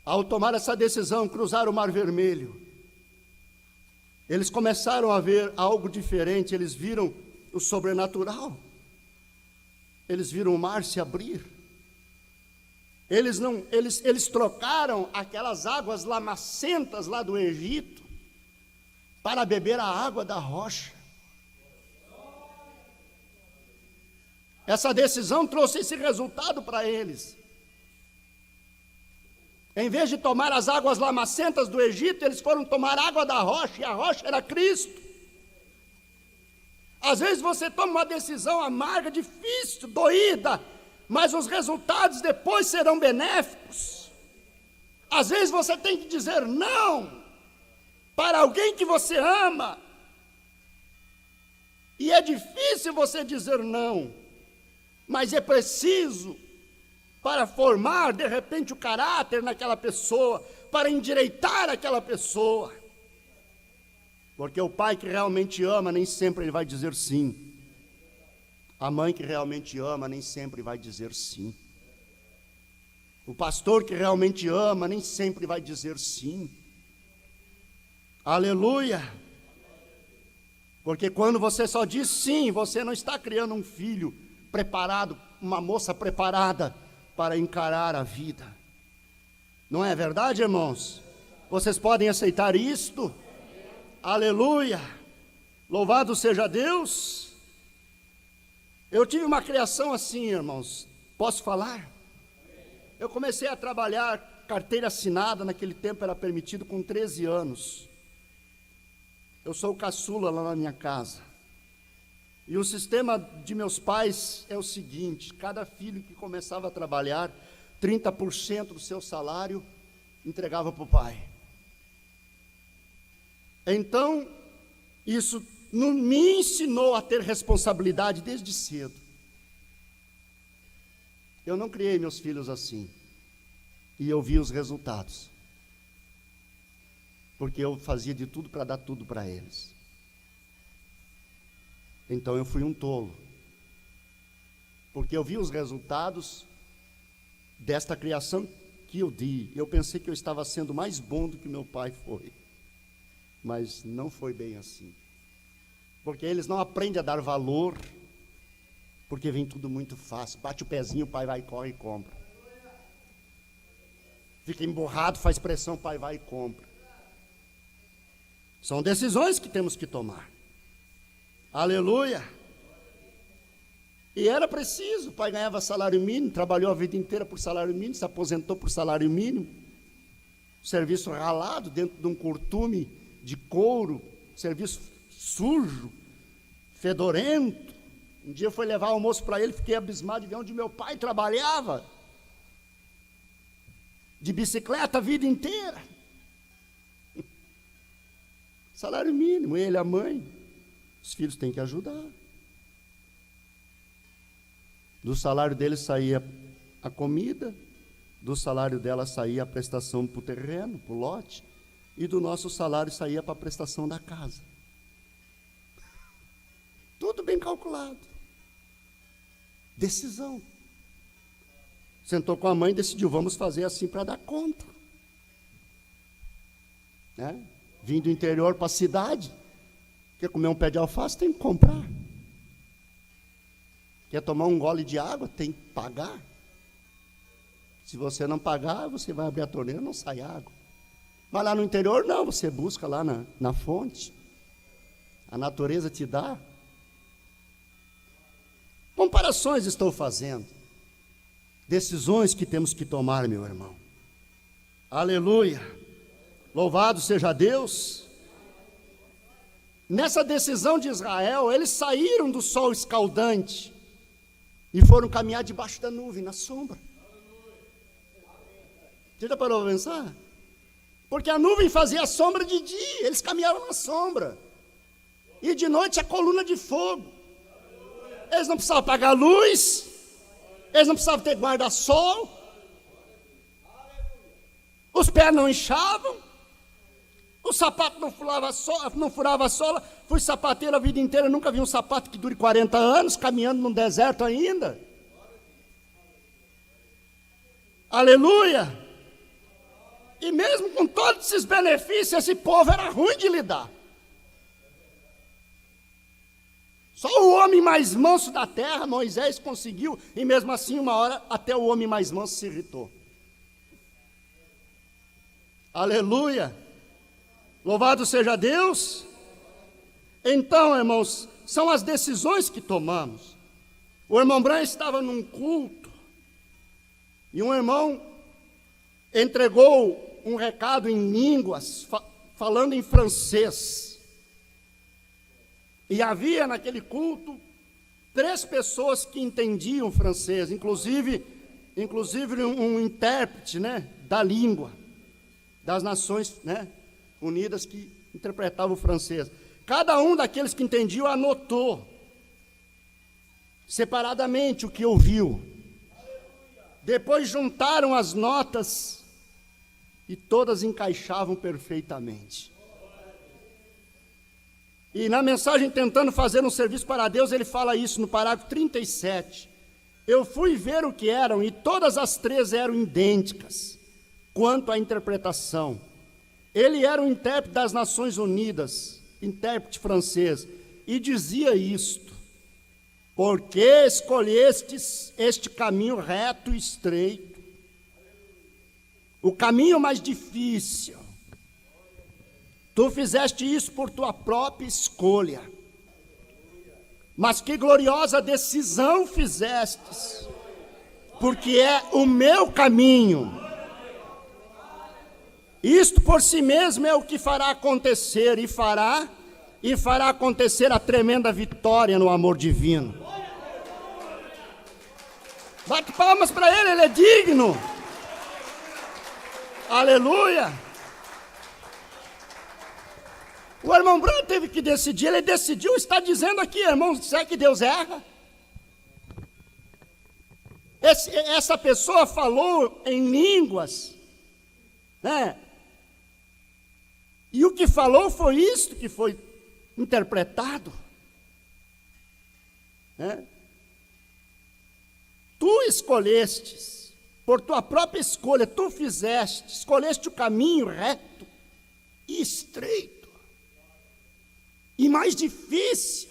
Ao tomar essa decisão, cruzar o Mar Vermelho, eles começaram a ver algo diferente, eles viram o sobrenatural. Eles viram o mar se abrir. Eles trocaram aquelas águas lamacentas lá do Egito para beber a água da rocha. Essa decisão trouxe esse resultado para eles. Em vez de tomar as águas lamacentas do Egito, eles foram tomar água da rocha, e a rocha era Cristo. Às vezes você toma uma decisão amarga, difícil, doída, mas os resultados depois serão benéficos. Às vezes você tem que dizer não para alguém que você ama, e é difícil você dizer não, mas é preciso para formar, de repente, o caráter naquela pessoa, para endireitar aquela pessoa. Porque o pai que realmente ama, nem sempre ele vai dizer sim. A mãe que realmente ama, nem sempre vai dizer sim. O pastor que realmente ama, nem sempre vai dizer sim. Aleluia! Porque quando você só diz sim, você não está criando um filho preparado, uma moça preparada para encarar a vida. Não é verdade, irmãos? Vocês podem aceitar isto? Aleluia! Louvado seja Deus! Eu tive uma criação assim, irmãos. Posso falar? Eu comecei a trabalhar carteira assinada, naquele tempo era permitido, com 13 anos. Eu sou o caçula lá na minha casa. E o sistema de meus pais é o seguinte: cada filho que começava a trabalhar, 30% do seu salário entregava para o pai. Então, isso me ensinou a ter responsabilidade desde cedo. Eu não criei meus filhos assim, e eu vi os resultados, porque eu fazia de tudo para dar tudo para eles. Então eu fui um tolo, porque eu vi os resultados desta criação que eu di. Eu pensei que eu estava sendo mais bom do que meu pai foi, mas não foi bem assim, porque eles não aprendem a dar valor, porque vem tudo muito fácil. Bate o pezinho, o pai vai, corre e compra. Fica emburrado, faz pressão, o pai vai e compra. São decisões que temos que tomar. Aleluia! E era preciso, o pai ganhava salário mínimo, trabalhou a vida inteira por salário mínimo, se aposentou por salário mínimo, serviço ralado dentro de um curtume de couro, serviço sujo, fedorento. Um dia eu fui levar almoço para ele, fiquei abismado de ver onde meu pai trabalhava, de bicicleta a vida inteira. Salário mínimo, ele, a mãe. Os filhos têm que ajudar. Do salário dele saía a comida, do salário dela saía a prestação para o terreno, para o lote, e do nosso salário saía para a prestação da casa. Tudo bem calculado. Decisão. Sentou com a mãe e decidiu, vamos fazer assim para dar conta. Vim do interior para a cidade. Quer comer um pé de alface, tem que comprar. Quer tomar um gole de água, tem que pagar. Se você não pagar, você vai abrir a torneira, não sai água. Mas lá no interior, não, você busca lá na fonte. A natureza te dá. Comparações estou fazendo. Decisões que temos que tomar, meu irmão. Aleluia. Louvado seja Deus. Nessa decisão de Israel, eles saíram do sol escaldante e foram caminhar debaixo da nuvem, na sombra. Você já parou para pensar? Porque a nuvem fazia a sombra de dia, eles caminhavam na sombra. E de noite a coluna de fogo. Eles não precisavam apagar a luz, eles não precisavam ter guarda-sol, os pés não inchavam, O sapato não furava a sola. Fui sapateiro a vida inteira, nunca vi um sapato que dure 40 anos, caminhando num deserto ainda. Aleluia! E mesmo com todos esses benefícios, esse povo era ruim de lidar. Só o homem mais manso da terra, Moisés, conseguiu, e mesmo assim, uma hora, até o homem mais manso se irritou. Aleluia! Louvado seja Deus! Então, irmãos, são as decisões que tomamos. O irmão Branham estava num culto, e um irmão entregou um recado em línguas, falando em francês. E havia naquele culto 3 pessoas que entendiam francês, inclusive um intérprete, né, da língua das Nações, né, Unidas, que interpretava o francês. Cada um daqueles que entendiam anotou separadamente o que ouviu. Depois juntaram as notas e todas encaixavam perfeitamente. E na mensagem Tentando Fazer um Serviço para Deus, ele fala isso no parágrafo 37. Eu fui ver o que eram e todas as 3 eram idênticas quanto à interpretação. Ele era um intérprete das Nações Unidas, intérprete francês, e dizia isto: por que escolhestes este caminho reto e estreito? O caminho mais difícil. Tu fizeste isso por tua própria escolha. Mas que gloriosa decisão fizestes, porque é o meu caminho. Isto por si mesmo é o que fará acontecer, e fará acontecer a tremenda vitória no amor divino. Bate palmas para ele é digno. Aleluia. O irmão Branham teve que decidir, ele decidiu, está dizendo aqui, irmão, será que Deus erra? Essa pessoa falou em línguas, né? E o que falou foi isto que foi interpretado, né? Tu escolhestes, por tua própria escolha, tu escolheste o caminho reto e estreito, e mais difícil.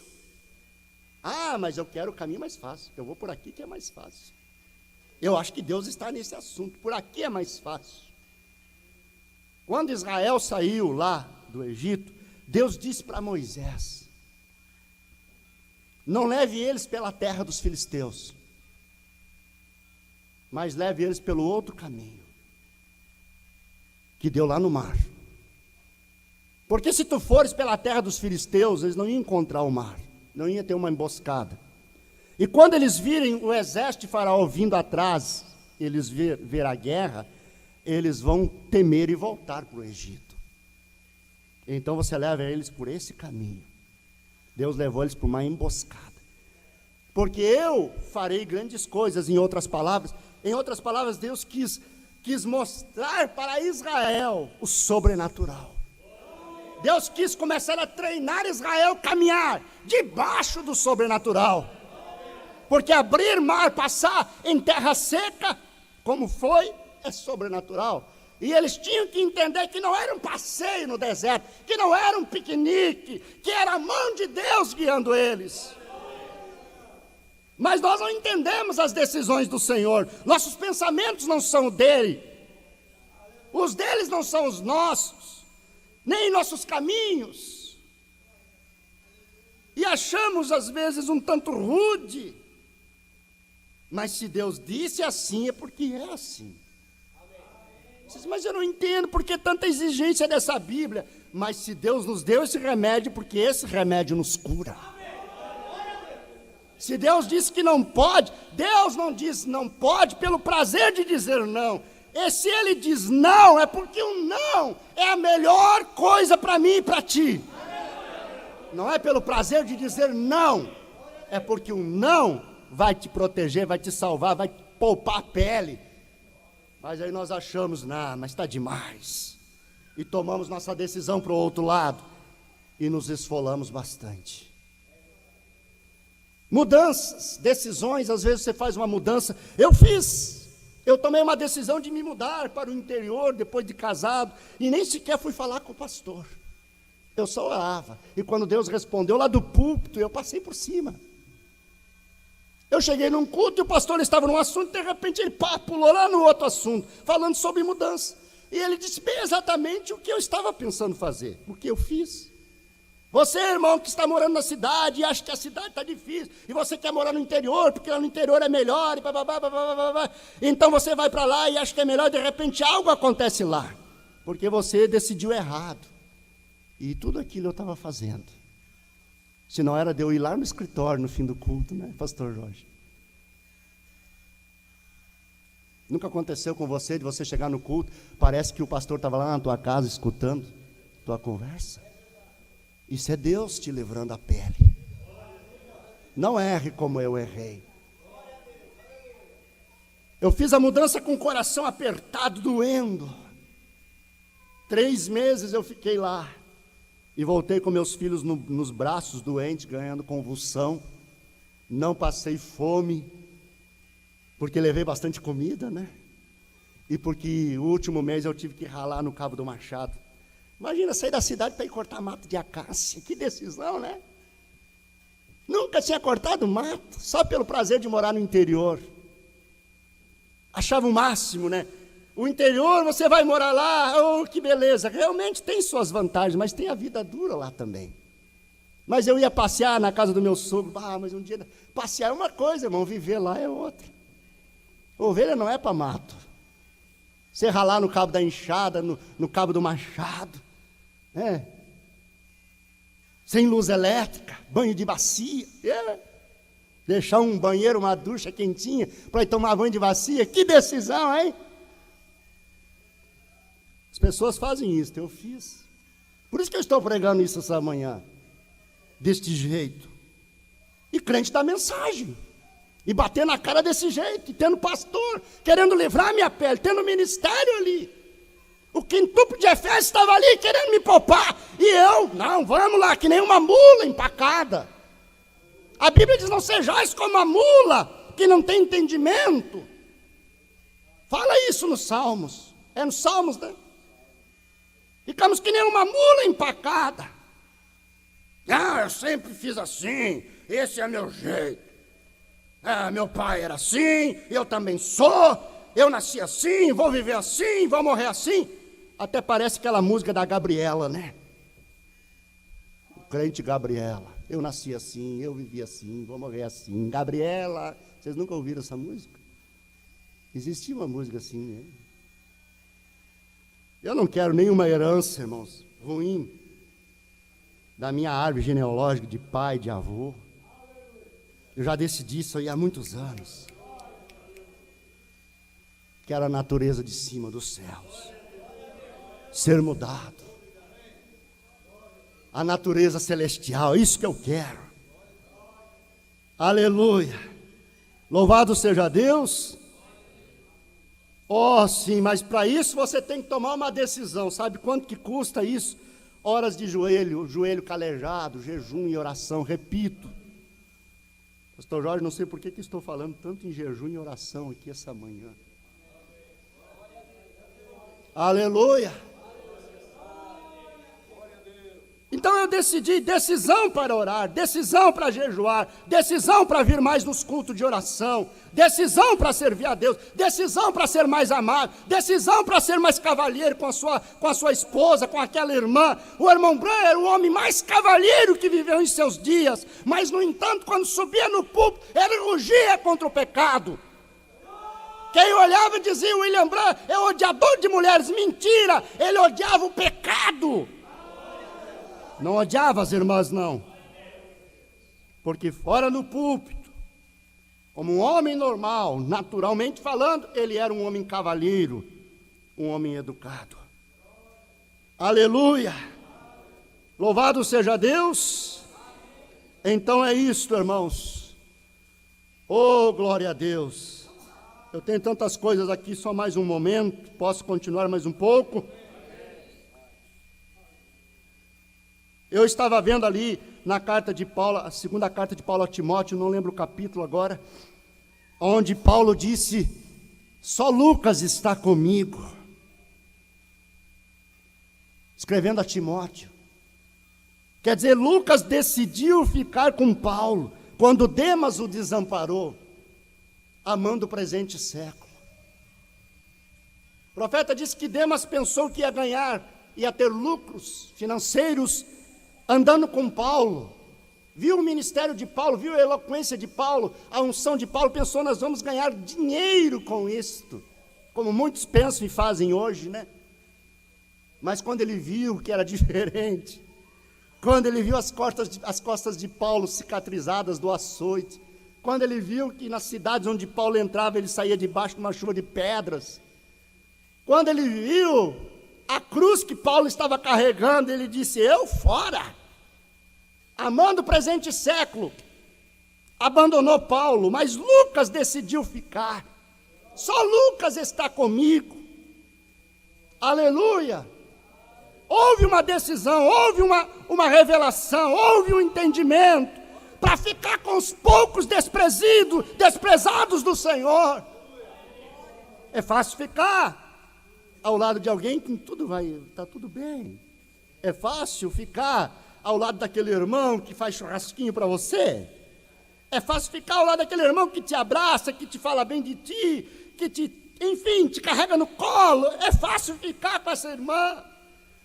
Ah, mas eu quero o caminho mais fácil, eu vou por aqui que é mais fácil. Eu acho que Deus está nesse assunto, por aqui é mais fácil. Quando Israel saiu lá do Egito, Deus disse para Moisés: não leve eles pela terra dos filisteus, mas leve eles pelo outro caminho, que deu lá no mar. Porque se tu fores pela terra dos filisteus, eles não iam encontrar o mar, não ia ter uma emboscada. E quando eles virem o exército de Faraó vindo atrás, eles ver a guerra, eles vão temer e voltar para o Egito. Então você leva eles por esse caminho. Deus levou eles para uma emboscada. Porque eu farei grandes coisas, em outras palavras. Em outras palavras, Deus quis mostrar para Israel o sobrenatural. Deus quis começar a treinar Israel a caminhar debaixo do sobrenatural. Porque abrir mar, passar em terra seca, como foi, é sobrenatural. E eles tinham que entender que não era um passeio no deserto, que não era um piquenique, que era a mão de Deus guiando eles. Mas nós não entendemos as decisões do Senhor, nossos pensamentos não são dele, os deles não são os nossos, nem nossos caminhos. E achamos às vezes um tanto rude, mas se Deus disse assim, é porque é assim. Mas eu não entendo por que tanta exigência dessa Bíblia. Mas se Deus nos deu esse remédio, porque esse remédio nos cura. Se Deus disse que não pode, Deus não diz não pode pelo prazer de dizer não. E se Ele diz não, é porque o não é a melhor coisa para mim e para ti. Não é pelo prazer de dizer não, é porque o não vai te proteger, vai te salvar, vai poupar a pele. Mas aí nós achamos, não, mas está demais. e tomamos nossa decisão para o outro lado e nos esfolamos bastante. Mudanças, decisões, às vezes você faz uma mudança. Eu tomei uma decisão de me mudar para o interior depois de casado e nem sequer fui falar com o pastor. Eu só orava. E quando Deus respondeu lá do púlpito, eu passei por cima. Eu cheguei num culto e o pastor estava num assunto, de repente ele pulou lá no outro assunto, falando sobre mudança. E ele disse bem exatamente o que eu estava pensando fazer, o que eu fiz. Você, irmão, que está morando na cidade e acha que a cidade está difícil, e você quer morar no interior, porque lá no interior é melhor, então você vai para lá e acha que é melhor, de repente algo acontece lá, porque você decidiu errado. E tudo aquilo eu estava fazendo. Se não era de eu ir lá no escritório no fim do culto, né, pastor Jorge? Nunca aconteceu com você, de você chegar no culto, parece que o pastor estava lá na tua casa escutando tua conversa? Isso é Deus te livrando a pele. Não erre como eu errei. Eu fiz a mudança com o coração apertado, doendo. 3 meses eu fiquei lá. E voltei com meus filhos nos braços, doentes, ganhando convulsão. Não passei fome, porque levei bastante comida, né? E porque o último mês eu tive que ralar no Cabo do Machado. Imagina sair da cidade para ir cortar mato de acácia. Que decisão, né? Nunca tinha cortado mato, só pelo prazer de morar no interior. Achava o máximo, né? O interior, você vai morar lá, oh, que beleza. Realmente tem suas vantagens, mas tem a vida dura lá também. Mas eu ia passear na casa do meu sogro. Mas um dia, passear é uma coisa, irmão, viver lá é outra. Ovelha não é para mato. Você ralar no cabo da enxada, no cabo do machado, né? Sem luz elétrica, banho de bacia, deixar um banheiro, uma ducha quentinha para ir tomar banho de bacia, que decisão, hein? As pessoas fazem isso, eu fiz. Por isso que eu estou pregando isso essa manhã, deste jeito. E crente dá mensagem, e bater na cara desse jeito, e tendo pastor, querendo livrar minha pele, tendo ministério ali. O quintuplo de Efésios estava ali querendo me poupar, e eu, não, vamos lá, que nem uma mula empacada. A Bíblia diz, não sejais como a mula, que não tem entendimento. Fala isso nos Salmos, é nos Salmos, né? Ficamos que nem uma mula empacada. Eu sempre fiz assim, esse é meu jeito. Meu pai era assim, eu também sou, eu nasci assim, vou viver assim, vou morrer assim. Até parece aquela música da Gabriela, né? O crente Gabriela, eu nasci assim, eu vivi assim, vou morrer assim. Gabriela, vocês nunca ouviram essa música? Existia uma música assim, né? Eu não quero nenhuma herança, irmãos, ruim, da minha árvore genealógica de pai, de avô. Eu já decidi isso aí há muitos anos. Quero a natureza de cima dos céus, ser mudado. A natureza celestial, isso que eu quero. Aleluia. Louvado seja Deus. Oh, sim, mas para isso você tem que tomar uma decisão. Sabe quanto que custa isso? Horas de joelho calejado, jejum e oração. Repito, pastor Jorge, não sei por que estou falando tanto em jejum e oração aqui essa manhã. Aleluia. Então eu decidi, decisão para orar, decisão para jejuar, decisão para vir mais nos cultos de oração, decisão para servir a Deus, decisão para ser mais amado, decisão para ser mais cavalheiro com a sua esposa, com aquela irmã. O irmão Branham era o homem mais cavalheiro que viveu em seus dias, mas no entanto, quando subia no púlpito, ele rugia contra o pecado. Quem olhava dizia, William Branham é odiador de mulheres. Mentira, ele odiava o pecado. Não odiava as irmãs, não. Porque fora no púlpito, como um homem normal, naturalmente falando, ele era um homem cavalheiro, um homem educado. Aleluia! Louvado seja Deus! Então é isto, irmãos. Oh, glória a Deus! Eu tenho tantas coisas aqui, só mais um momento, posso continuar mais um pouco? Eu estava vendo ali na carta de Paulo, a segunda carta de Paulo a Timóteo, não lembro o capítulo agora, onde Paulo disse: só Lucas está comigo. Escrevendo a Timóteo. Quer dizer, Lucas decidiu ficar com Paulo, quando Demas o desamparou, amando o presente século. O profeta disse que Demas pensou que ia ter lucros financeiros, andando com Paulo. Viu o ministério de Paulo, viu a eloquência de Paulo, a unção de Paulo, pensou: nós vamos ganhar dinheiro com isto, como muitos pensam e fazem hoje, né? Mas quando ele viu que era diferente, quando ele viu as costas de Paulo cicatrizadas do açoite, quando ele viu que nas cidades onde Paulo entrava, ele saía debaixo de uma chuva de pedras, quando ele viu a cruz que Paulo estava carregando, ele disse: eu fora, amando o presente século, abandonou Paulo, mas Lucas decidiu ficar. Só Lucas está comigo. Aleluia. Houve uma decisão, houve uma revelação, houve um entendimento para ficar com os poucos desprezados do Senhor. É fácil ficar ao lado de alguém que está tudo bem. É fácil ficar ao lado daquele irmão que faz churrasquinho para você. É fácil ficar ao lado daquele irmão que te abraça, que te fala bem de ti, enfim, te carrega no colo. É fácil ficar com essa irmã.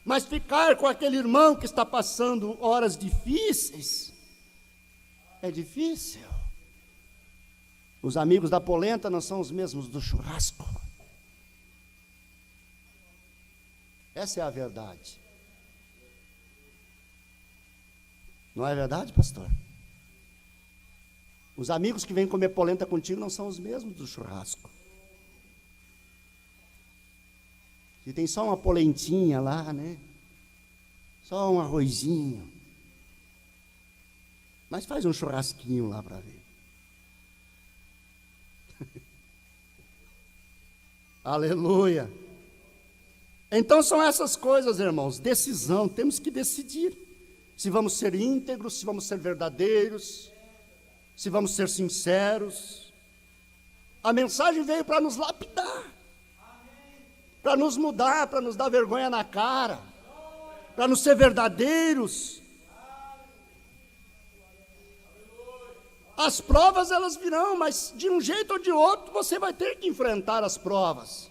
Mas ficar com aquele irmão que está passando horas difíceis é difícil. Os amigos da polenta não são os mesmos do churrasco. Essa é a verdade. Não é verdade, pastor? Os amigos que vêm comer polenta contigo não são os mesmos do churrasco. Se tem só uma polentinha lá, né? Só um arrozinho. Mas faz um churrasquinho lá para ver. Aleluia. Então são essas coisas, irmãos. Decisão, temos que decidir. Se vamos ser íntegros, se vamos ser verdadeiros, se vamos ser sinceros. A mensagem veio para nos lapidar, para nos mudar, para nos dar vergonha na cara, para nos ser verdadeiros. As provas elas virão, mas de um jeito ou de outro você vai ter que enfrentar as provas.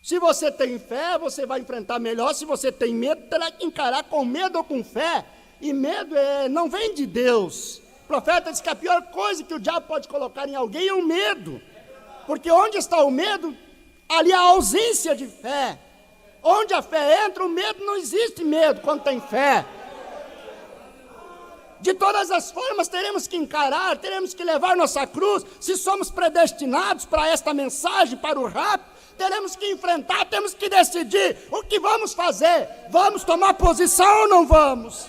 Se você tem fé, você vai enfrentar melhor. Se você tem medo, terá que encarar com medo ou com fé. E medo não vem de Deus. O profeta diz que a pior coisa que o diabo pode colocar em alguém é o medo. Porque onde está o medo, ali há ausência de fé. Onde a fé entra, o medo, não existe medo quando tem fé. De todas as formas, teremos que encarar, teremos que levar nossa cruz. Se somos predestinados para esta mensagem, para o rapto, teremos que enfrentar, temos que decidir o que vamos fazer. Vamos tomar posição ou não vamos?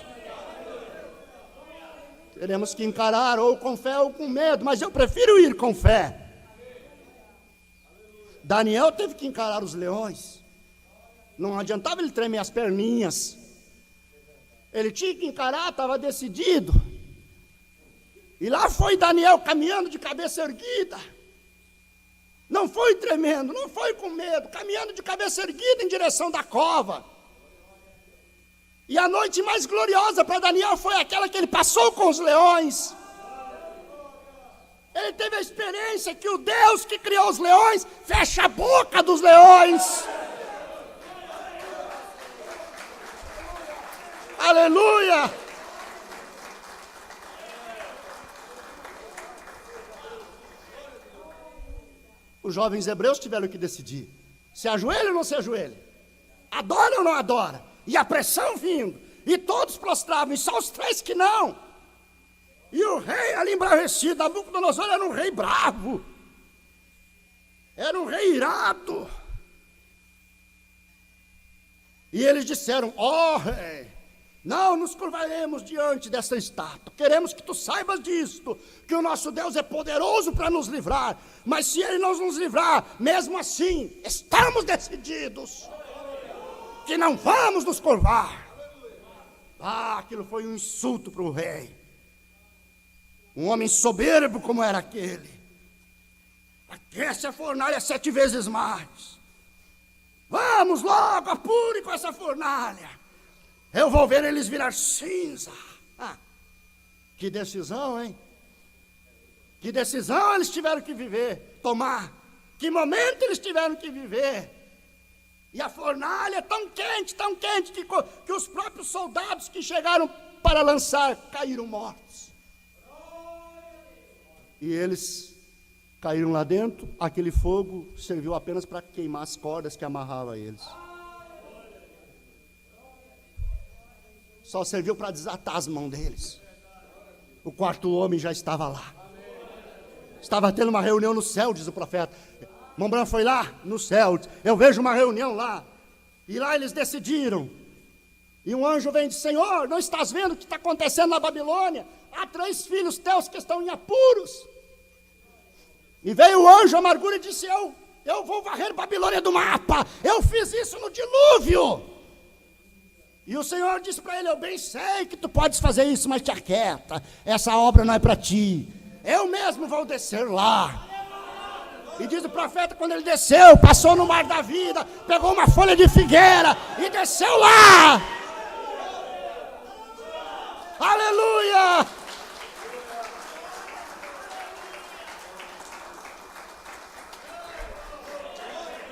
Teremos que encarar ou com fé ou com medo, mas eu prefiro ir com fé. Daniel teve que encarar os leões. Não adiantava ele tremer as perninhas. Ele tinha que encarar, estava decidido. E lá foi Daniel caminhando de cabeça erguida. Não foi tremendo, não foi com medo, caminhando de cabeça erguida em direção da cova. E a noite mais gloriosa para Daniel foi aquela que ele passou com os leões. Ele teve a experiência que o Deus que criou os leões fecha a boca dos leões. Aleluia! Os jovens hebreus tiveram que decidir: se ajoelha ou não se ajoelha? Adora ou não adora? E a pressão vindo, e todos prostravam, e só os três que não. E o rei ali embravecido, Nabucodonosor era um rei bravo, era um rei irado. E eles disseram: ó rei, não nos curvaremos diante dessa estátua. Queremos que tu saibas disto, que o nosso Deus é poderoso para nos livrar. Mas se Ele não nos livrar, mesmo assim, estamos decididos que não vamos nos curvar. Aquilo foi um insulto para o rei. Um homem soberbo como era aquele. Aquece a fornalha 7 vezes mais. Vamos logo, apure com essa fornalha. Eu vou ver eles virar cinza. Que decisão, hein? Que decisão eles tiveram que tomar. Que momento eles tiveram que viver. E a fornalha é tão quente, que os próprios soldados que chegaram para lançar caíram mortos. E eles caíram lá dentro. Aquele fogo serviu apenas para queimar as cordas que amarravam eles. Só serviu para desatar as mãos deles. O quarto homem já estava lá. Estava tendo uma reunião no céu, diz o profeta. Mombran foi lá no céu. Eu vejo uma reunião lá. E lá eles decidiram. E um anjo vem e diz: Senhor, não estás vendo o que está acontecendo na Babilônia? Há 3 filhos teus que estão em apuros. E veio o anjo amargura e disse: eu vou varrer Babilônia do mapa. Eu fiz isso no dilúvio. E o Senhor disse para ele: eu bem sei que tu podes fazer isso, mas te aquieta. Essa obra não é para ti. Eu mesmo vou descer lá. E diz o profeta, quando ele desceu, passou no mar da vida, pegou uma folha de figueira e desceu lá. Aleluia!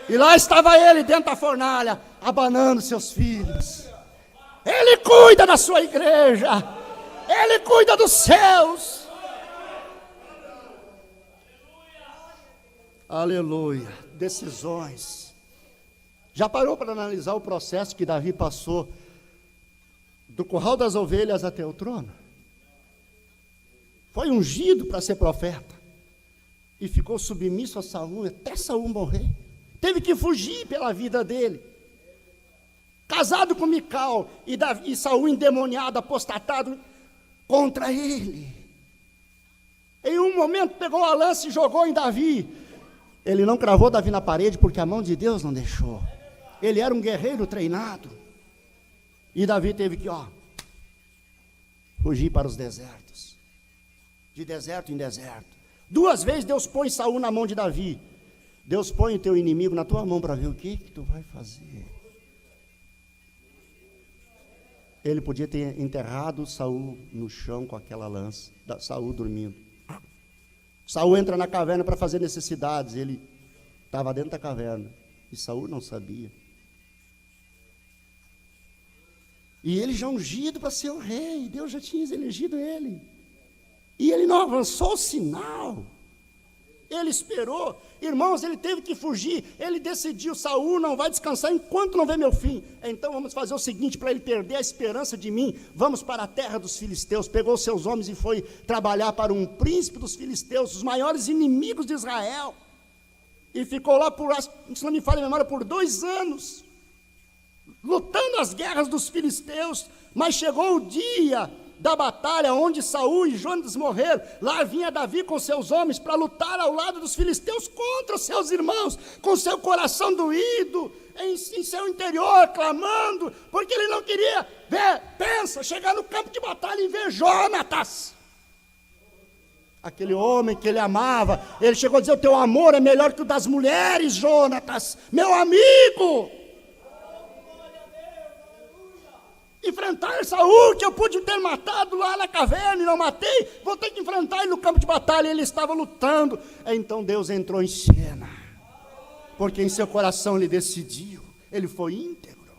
E lá estava ele dentro da fornalha, abanando seus filhos. Ele cuida da sua igreja. Ele cuida dos seus. Aleluia. Decisões. Já parou para analisar o processo que Davi passou do curral das ovelhas até o trono? Foi ungido para ser profeta e ficou submisso a Saul até Saul morrer. Teve que fugir pela vida dele. Casado com Mical e Saul endemoniado, apostatado contra ele. Em um momento pegou a lança e jogou em Davi. Ele não cravou Davi na parede porque a mão de Deus não deixou. Ele era um guerreiro treinado. E Davi teve que, fugir para os desertos. De deserto em deserto. 2 vezes Deus põe Saul na mão de Davi. Deus põe o teu inimigo na tua mão para ver o que tu vai fazer. Ele podia ter enterrado Saul no chão com aquela lança. Saul dormindo. Saul entra na caverna para fazer necessidades. Ele estava dentro da caverna. E Saul não sabia. E ele já ungido para ser o rei. Deus já tinha elegido ele. E ele não avançou o sinal. Ele esperou. Irmãos, ele teve que fugir. Ele decidiu: Saul não vai descansar enquanto não vê meu fim. Então vamos fazer o seguinte, para ele perder a esperança de mim, vamos para a terra dos filisteus. Pegou seus homens e foi trabalhar para um príncipe dos filisteus, os maiores inimigos de Israel. E ficou lá se não me falha a memória, por 2 anos, lutando as guerras dos filisteus. Mas chegou o dia da batalha onde Saul e Jonatas morreram. Lá vinha Davi com seus homens para lutar ao lado dos filisteus contra os seus irmãos, com seu coração doído, em seu interior, clamando, porque ele não queria chegar no campo de batalha e ver Jonatas, aquele homem que ele amava. Ele chegou a dizer: o teu amor é melhor que o das mulheres, Jonatas, meu amigo. Enfrentar Saul, que eu pude ter matado lá na caverna e não matei, vou ter que enfrentar ele no campo de batalha. Ele estava lutando. Então Deus entrou em cena, porque em seu coração ele decidiu, ele foi íntegro.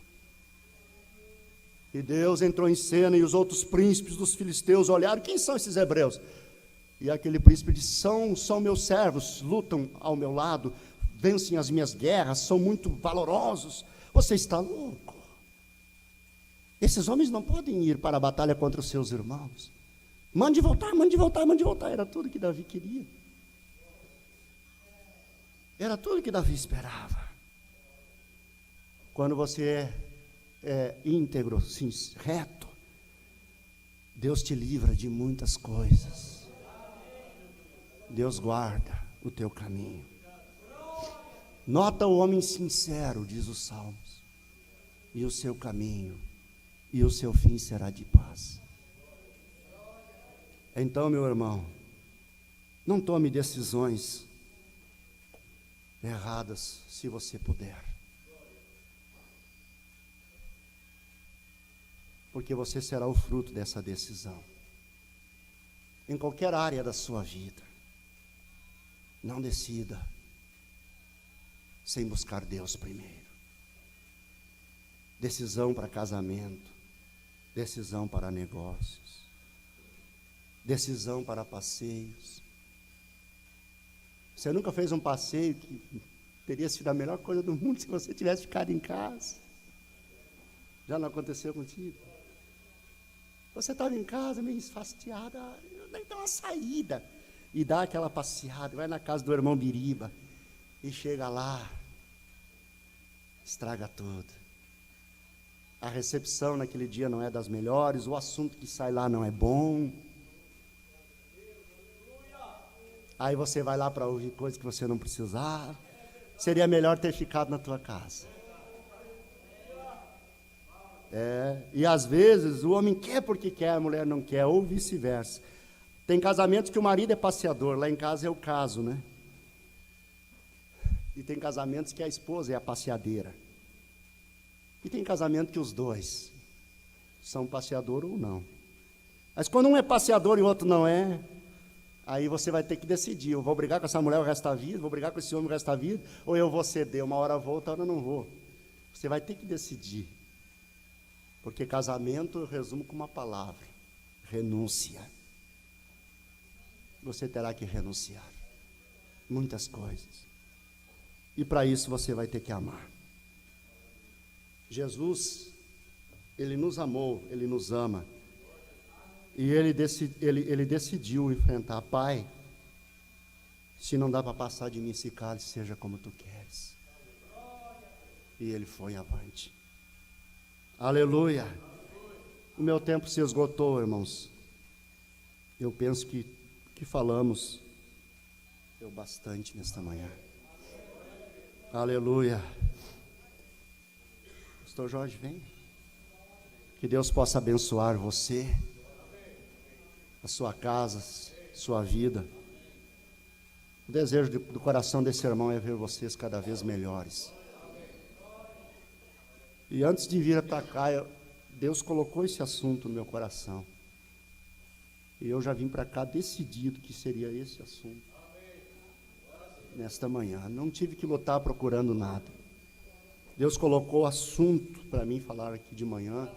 E Deus entrou em cena, e os outros príncipes dos filisteus olharam: quem são esses hebreus? E aquele príncipe disse: são meus servos, lutam ao meu lado, vencem as minhas guerras, são muito valorosos. Você está louco? Esses homens não podem ir para a batalha contra os seus irmãos. Mande voltar, mande voltar, mande voltar. Era tudo que Davi queria. Era tudo que Davi esperava. Quando você é íntegro, sim, reto, Deus te livra de muitas coisas. Deus guarda o teu caminho. Nota o homem sincero, diz os Salmos, e o seu caminho e o seu fim será de paz. Então, meu irmão, não tome decisões erradas se você puder. Porque você será o fruto dessa decisão. Em qualquer área da sua vida. Não decida sem buscar Deus primeiro. Decisão para casamento, decisão para negócios, decisão para passeios. Você nunca fez um passeio que teria sido a melhor coisa do mundo se você tivesse ficado em casa? Já não aconteceu contigo? Você estava em casa meio esfastiado, nem dá uma saída. E dá aquela passeada, vai na casa do irmão Biriba e chega lá, estraga tudo. A recepção naquele dia não é das melhores, o assunto que sai lá não é bom. Aí você vai lá para ouvir coisas que você não precisava. Seria melhor ter ficado na tua casa. E às vezes o homem quer porque quer, a mulher não quer, ou vice-versa. Tem casamentos que o marido é passeador, lá em casa é o caso, né? E tem casamentos que a esposa é a passeadeira. E tem casamento que os dois são passeador ou não. Mas quando um é passeador e o outro não é, aí você vai ter que decidir, eu vou brigar com essa mulher o resto da vida, vou brigar com esse homem o resto da vida, ou eu vou ceder, uma hora vou, outra hora não vou. Você vai ter que decidir. Porque casamento eu resumo com uma palavra: renúncia. Você terá que renunciar muitas coisas. E para isso você vai ter que amar. Jesus, Ele nos amou, Ele nos ama. E Ele decidiu enfrentar: Pai, se não dá para passar de mim esse cálice, seja como Tu queres. E Ele foi avante. Aleluia. O meu tempo se esgotou, irmãos. Eu penso que falamos bastante nesta manhã. Aleluia. Pastor Jorge, vem. Que Deus possa abençoar você, a sua casa, sua vida. O desejo do coração desse irmão é ver vocês cada vez melhores. E antes de vir para cá, Deus colocou esse assunto no meu coração. E eu já vim para cá decidido que seria esse assunto. Nesta manhã. Não tive que lutar procurando nada. Deus colocou o assunto para mim falar aqui de manhã.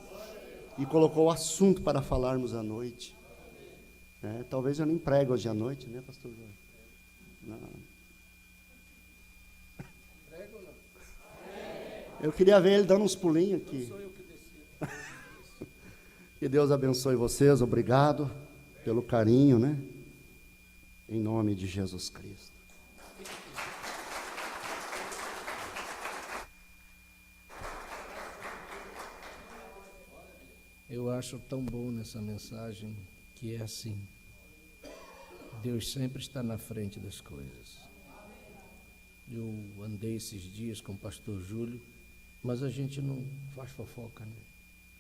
E colocou o assunto para falarmos à noite. Talvez eu nem pregue hoje à noite, né, pastor Jorge? Não. Eu queria ver ele dando uns pulinhos aqui. Que Deus abençoe vocês, obrigado pelo carinho, né? Em nome de Jesus Cristo. Eu acho tão bom nessa mensagem que é assim: Deus sempre está na frente das coisas. Eu andei esses dias com o pastor Júlio, mas a gente não faz fofoca, né?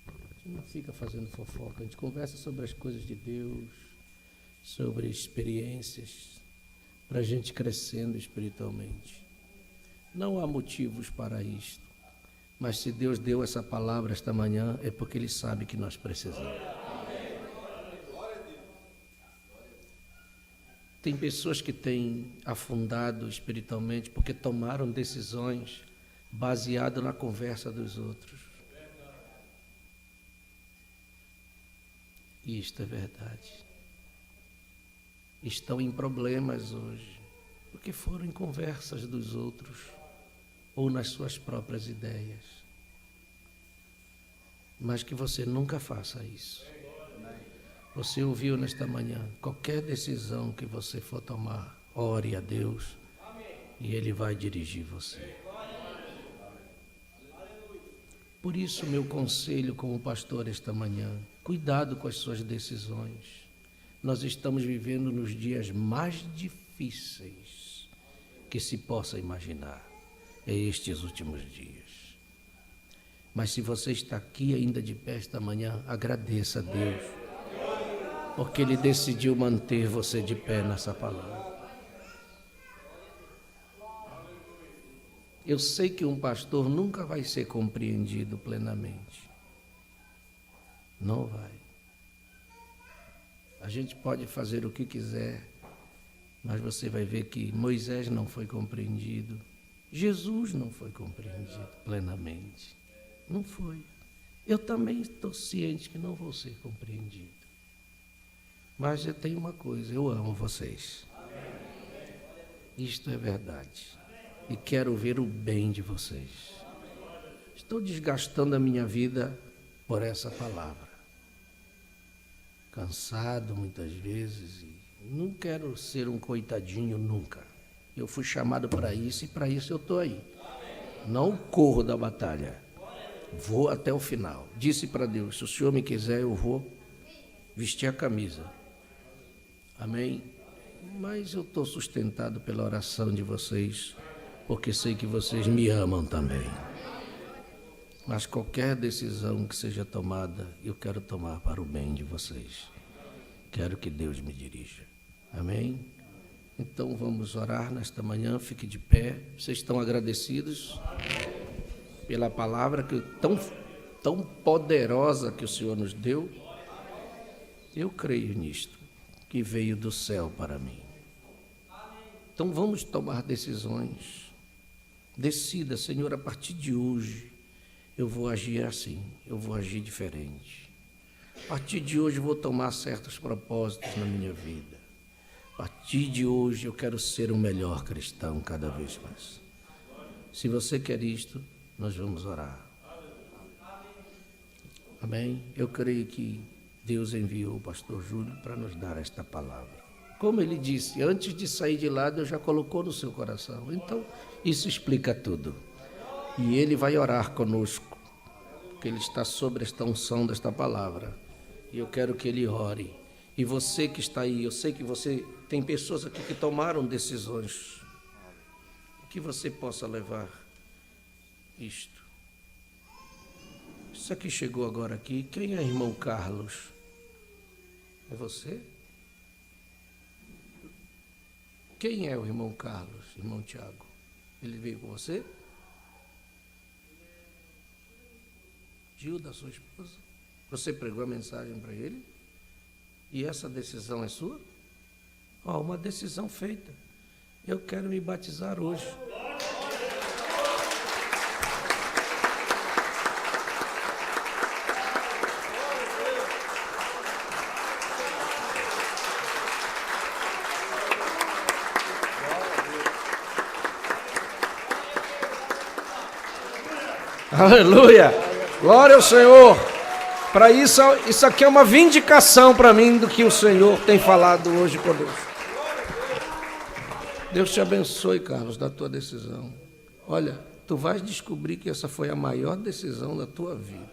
A gente não fica fazendo fofoca, a gente conversa sobre as coisas de Deus, sobre experiências, para a gente crescendo espiritualmente. Não há motivos para isto, mas se Deus deu essa palavra esta manhã, é porque Ele sabe que nós precisamos. Tem pessoas que têm afundado espiritualmente porque tomaram decisões baseadas na conversa dos outros. E isto é verdade. Estão em problemas hoje, porque foram em conversas dos outros ou nas suas próprias ideias. Mas que você nunca faça isso. Você ouviu nesta manhã, qualquer decisão que você for tomar, ore a Deus e Ele vai dirigir você. Por isso, meu conselho como pastor esta manhã: cuidado com as suas decisões. Nós estamos vivendo nos dias mais difíceis que se possa imaginar. É estes últimos dias. Mas se você está aqui ainda de pé esta manhã, agradeça a Deus, porque Ele decidiu manter você de pé nessa palavra. Eu sei que um pastor nunca vai ser compreendido plenamente. Não vai. A gente pode fazer o que quiser, mas você vai ver que Moisés não foi compreendido, Jesus não foi compreendido plenamente. Não foi. Eu também estou ciente que não vou ser compreendido. Mas eu tenho uma coisa, eu amo vocês. Isto é verdade. E quero ver o bem de vocês. Estou desgastando a minha vida por essa palavra. Cansado muitas vezes e não quero ser um coitadinho nunca. Eu fui chamado para isso e para isso eu estou aí. Não corro da batalha. Vou até o final. Disse para Deus, se o Senhor me quiser, eu vou vestir a camisa. Amém? Mas eu estou sustentado pela oração de vocês, porque sei que vocês me amam também. Mas qualquer decisão que seja tomada, eu quero tomar para o bem de vocês. Quero que Deus me dirija. Amém? Então vamos orar nesta manhã, fique de pé. Vocês estão agradecidos pela palavra que tão poderosa que o Senhor nos deu? Eu creio nisto, que veio do céu para mim. Então vamos tomar decisões. Decida, Senhor, a partir de hoje eu vou agir assim, eu vou agir diferente. A partir de hoje eu vou tomar certos propósitos na minha vida. A partir de hoje eu quero ser um melhor cristão cada vez mais. Se você quer isto, nós vamos orar. Amém? Eu creio que Deus enviou o pastor Júlio para nos dar esta palavra. Como ele disse, antes de sair de lá, Deus já colocou no seu coração. Então, isso explica tudo. E ele vai orar conosco, porque ele está sobre esta unção desta palavra. E eu quero que ele ore. E você que está aí, eu sei que você tem pessoas aqui que tomaram decisões. Que você possa levar isto. Isso aqui chegou agora aqui. Quem é irmão Carlos? É você? Quem é o irmão Carlos, irmão Tiago? Ele veio com você? Gilda, sua esposa? Você pregou a mensagem para ele? E essa decisão é sua? Uma decisão feita. Eu quero me batizar hoje. Aleluia! Glória ao Senhor! Para isso aqui é uma vindicação para mim do que o Senhor tem falado hoje conosco. Deus te abençoe, Carlos, da tua decisão. Olha, tu vais descobrir que essa foi a maior decisão da tua vida.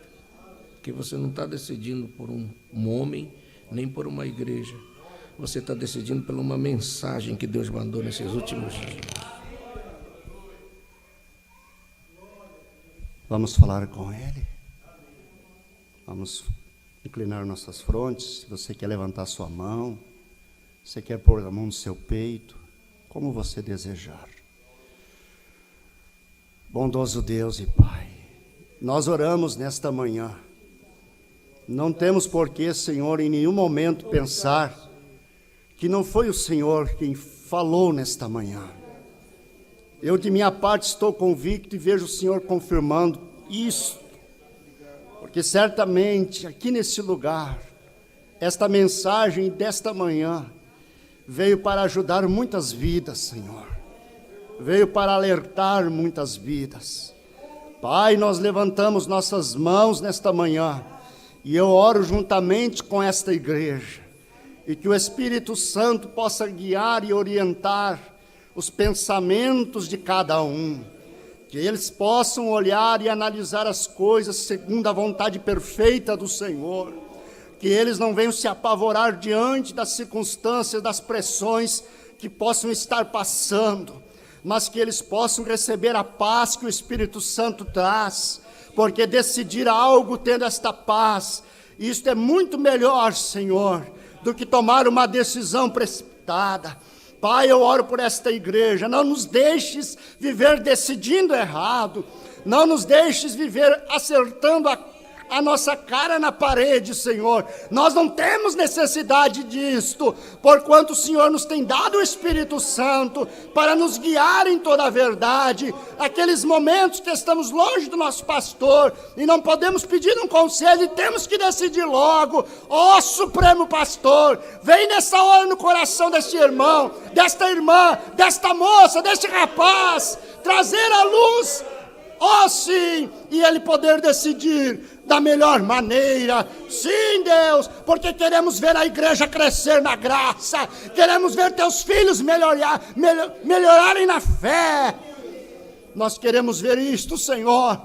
Que você não está decidindo por um homem, nem por uma igreja. Você está decidindo por uma mensagem que Deus mandou nesses últimos dias. Vamos falar com Ele. Vamos inclinar nossas frontes. Se você quer levantar sua mão, você quer pôr a mão no seu peito, como você desejar. Bondoso Deus e Pai, nós oramos nesta manhã. Não temos por que, Senhor, em nenhum momento pensar que não foi o Senhor quem falou nesta manhã. Eu, de minha parte, estou convicto e vejo o Senhor confirmando isso. Porque certamente aqui nesse lugar, esta mensagem desta manhã veio para ajudar muitas vidas, Senhor. Veio para alertar muitas vidas. Pai, nós levantamos nossas mãos nesta manhã e eu oro juntamente com esta igreja. E que o Espírito Santo possa guiar e orientar os pensamentos de cada um. Que eles possam olhar e analisar as coisas segundo a vontade perfeita do Senhor. Que eles não venham se apavorar diante das circunstâncias, das pressões que possam estar passando, mas que eles possam receber a paz que o Espírito Santo traz, porque decidir algo tendo esta paz, isto é muito melhor, Senhor, do que tomar uma decisão precipitada. Pai, eu oro por esta igreja, não nos deixes viver decidindo errado, não nos deixes viver acertando a nossa cara na parede, Senhor. Nós não temos necessidade disto, porquanto o Senhor nos tem dado o Espírito Santo para nos guiar em toda a verdade. Aqueles momentos que estamos longe do nosso pastor e não podemos pedir um conselho e temos que decidir logo. Ó Supremo Pastor, vem nessa hora no coração deste irmão, desta irmã, desta moça, deste rapaz, trazer a luz, ó sim, e ele poder decidir da melhor maneira. Sim, Deus, porque queremos ver a igreja crescer na graça, queremos ver teus filhos melhorarem na fé. Nós queremos ver isto, Senhor.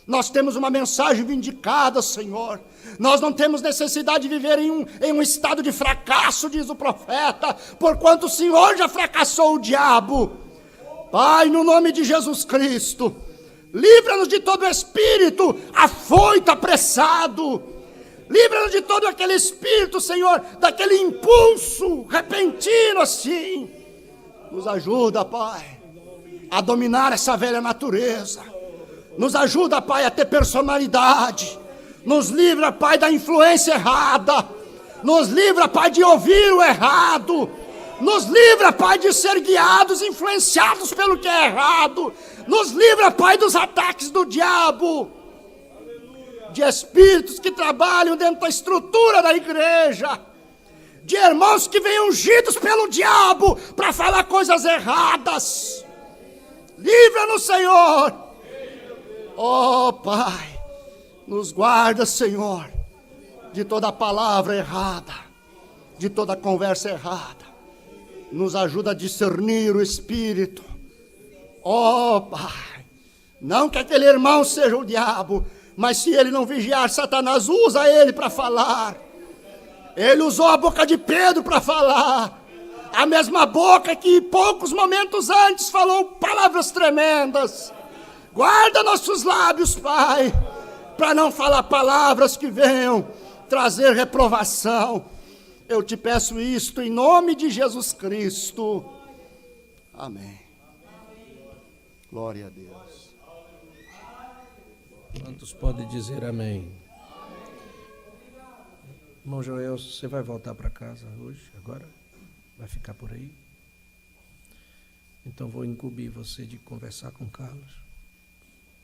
Nós temos uma mensagem vindicada, Senhor. Nós não temos necessidade de viver em um estado de fracasso, diz o profeta, porquanto o Senhor já fracassou o diabo. Pai, no nome de Jesus Cristo, livra-nos de todo espírito afoito, apressado. Livra-nos de todo aquele espírito, Senhor, daquele impulso repentino assim. Nos ajuda, Pai, a dominar essa velha natureza. Nos ajuda, Pai, a ter personalidade. Nos livra, Pai, da influência errada. Nos livra, Pai, de ouvir o errado. Nos livra, Pai, de ser guiados, influenciados pelo que é errado. Nos livra, Pai, dos ataques do diabo, de espíritos que trabalham dentro da estrutura da igreja, de irmãos que vêm ungidos pelo diabo para falar coisas erradas. Livra-nos, Senhor. Oh, Pai, nos guarda, Senhor, de toda palavra errada, de toda conversa errada. Nos ajuda a discernir o espírito. Oh, Pai, não que aquele irmão seja o diabo, mas se ele não vigiar, Satanás usa ele para falar. Ele usou a boca de Pedro para falar, a mesma boca que poucos momentos antes falou palavras tremendas. Guarda nossos lábios, Pai, para não falar palavras que venham trazer reprovação. Eu te peço isto em nome de Jesus Cristo. Amém. Glória a Deus. Quantos podem dizer amém? Irmão Joel, você vai voltar para casa hoje, agora? Vai ficar por aí? Então vou incumbir você de conversar com Carlos.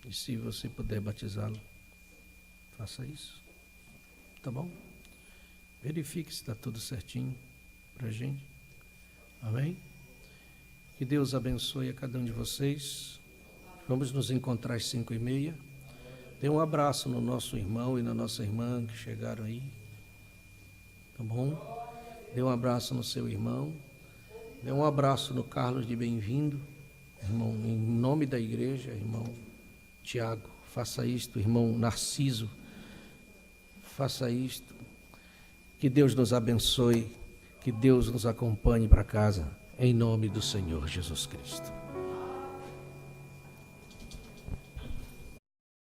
E se você puder batizá-lo, faça isso. Tá bom? Verifique se está tudo certinho para a gente. Amém? Que Deus abençoe a cada um de vocês. Vamos nos encontrar às 5h30. Dê um abraço no nosso irmão e na nossa irmã que chegaram aí. Tá bom? Dê um abraço no seu irmão. Dê um abraço no Carlos de bem-vindo. Irmão, em nome da igreja, irmão Tiago, faça isto. Irmão Narciso, faça isto. Que Deus nos abençoe. Que Deus nos acompanhe para casa. Em nome do Senhor Jesus Cristo.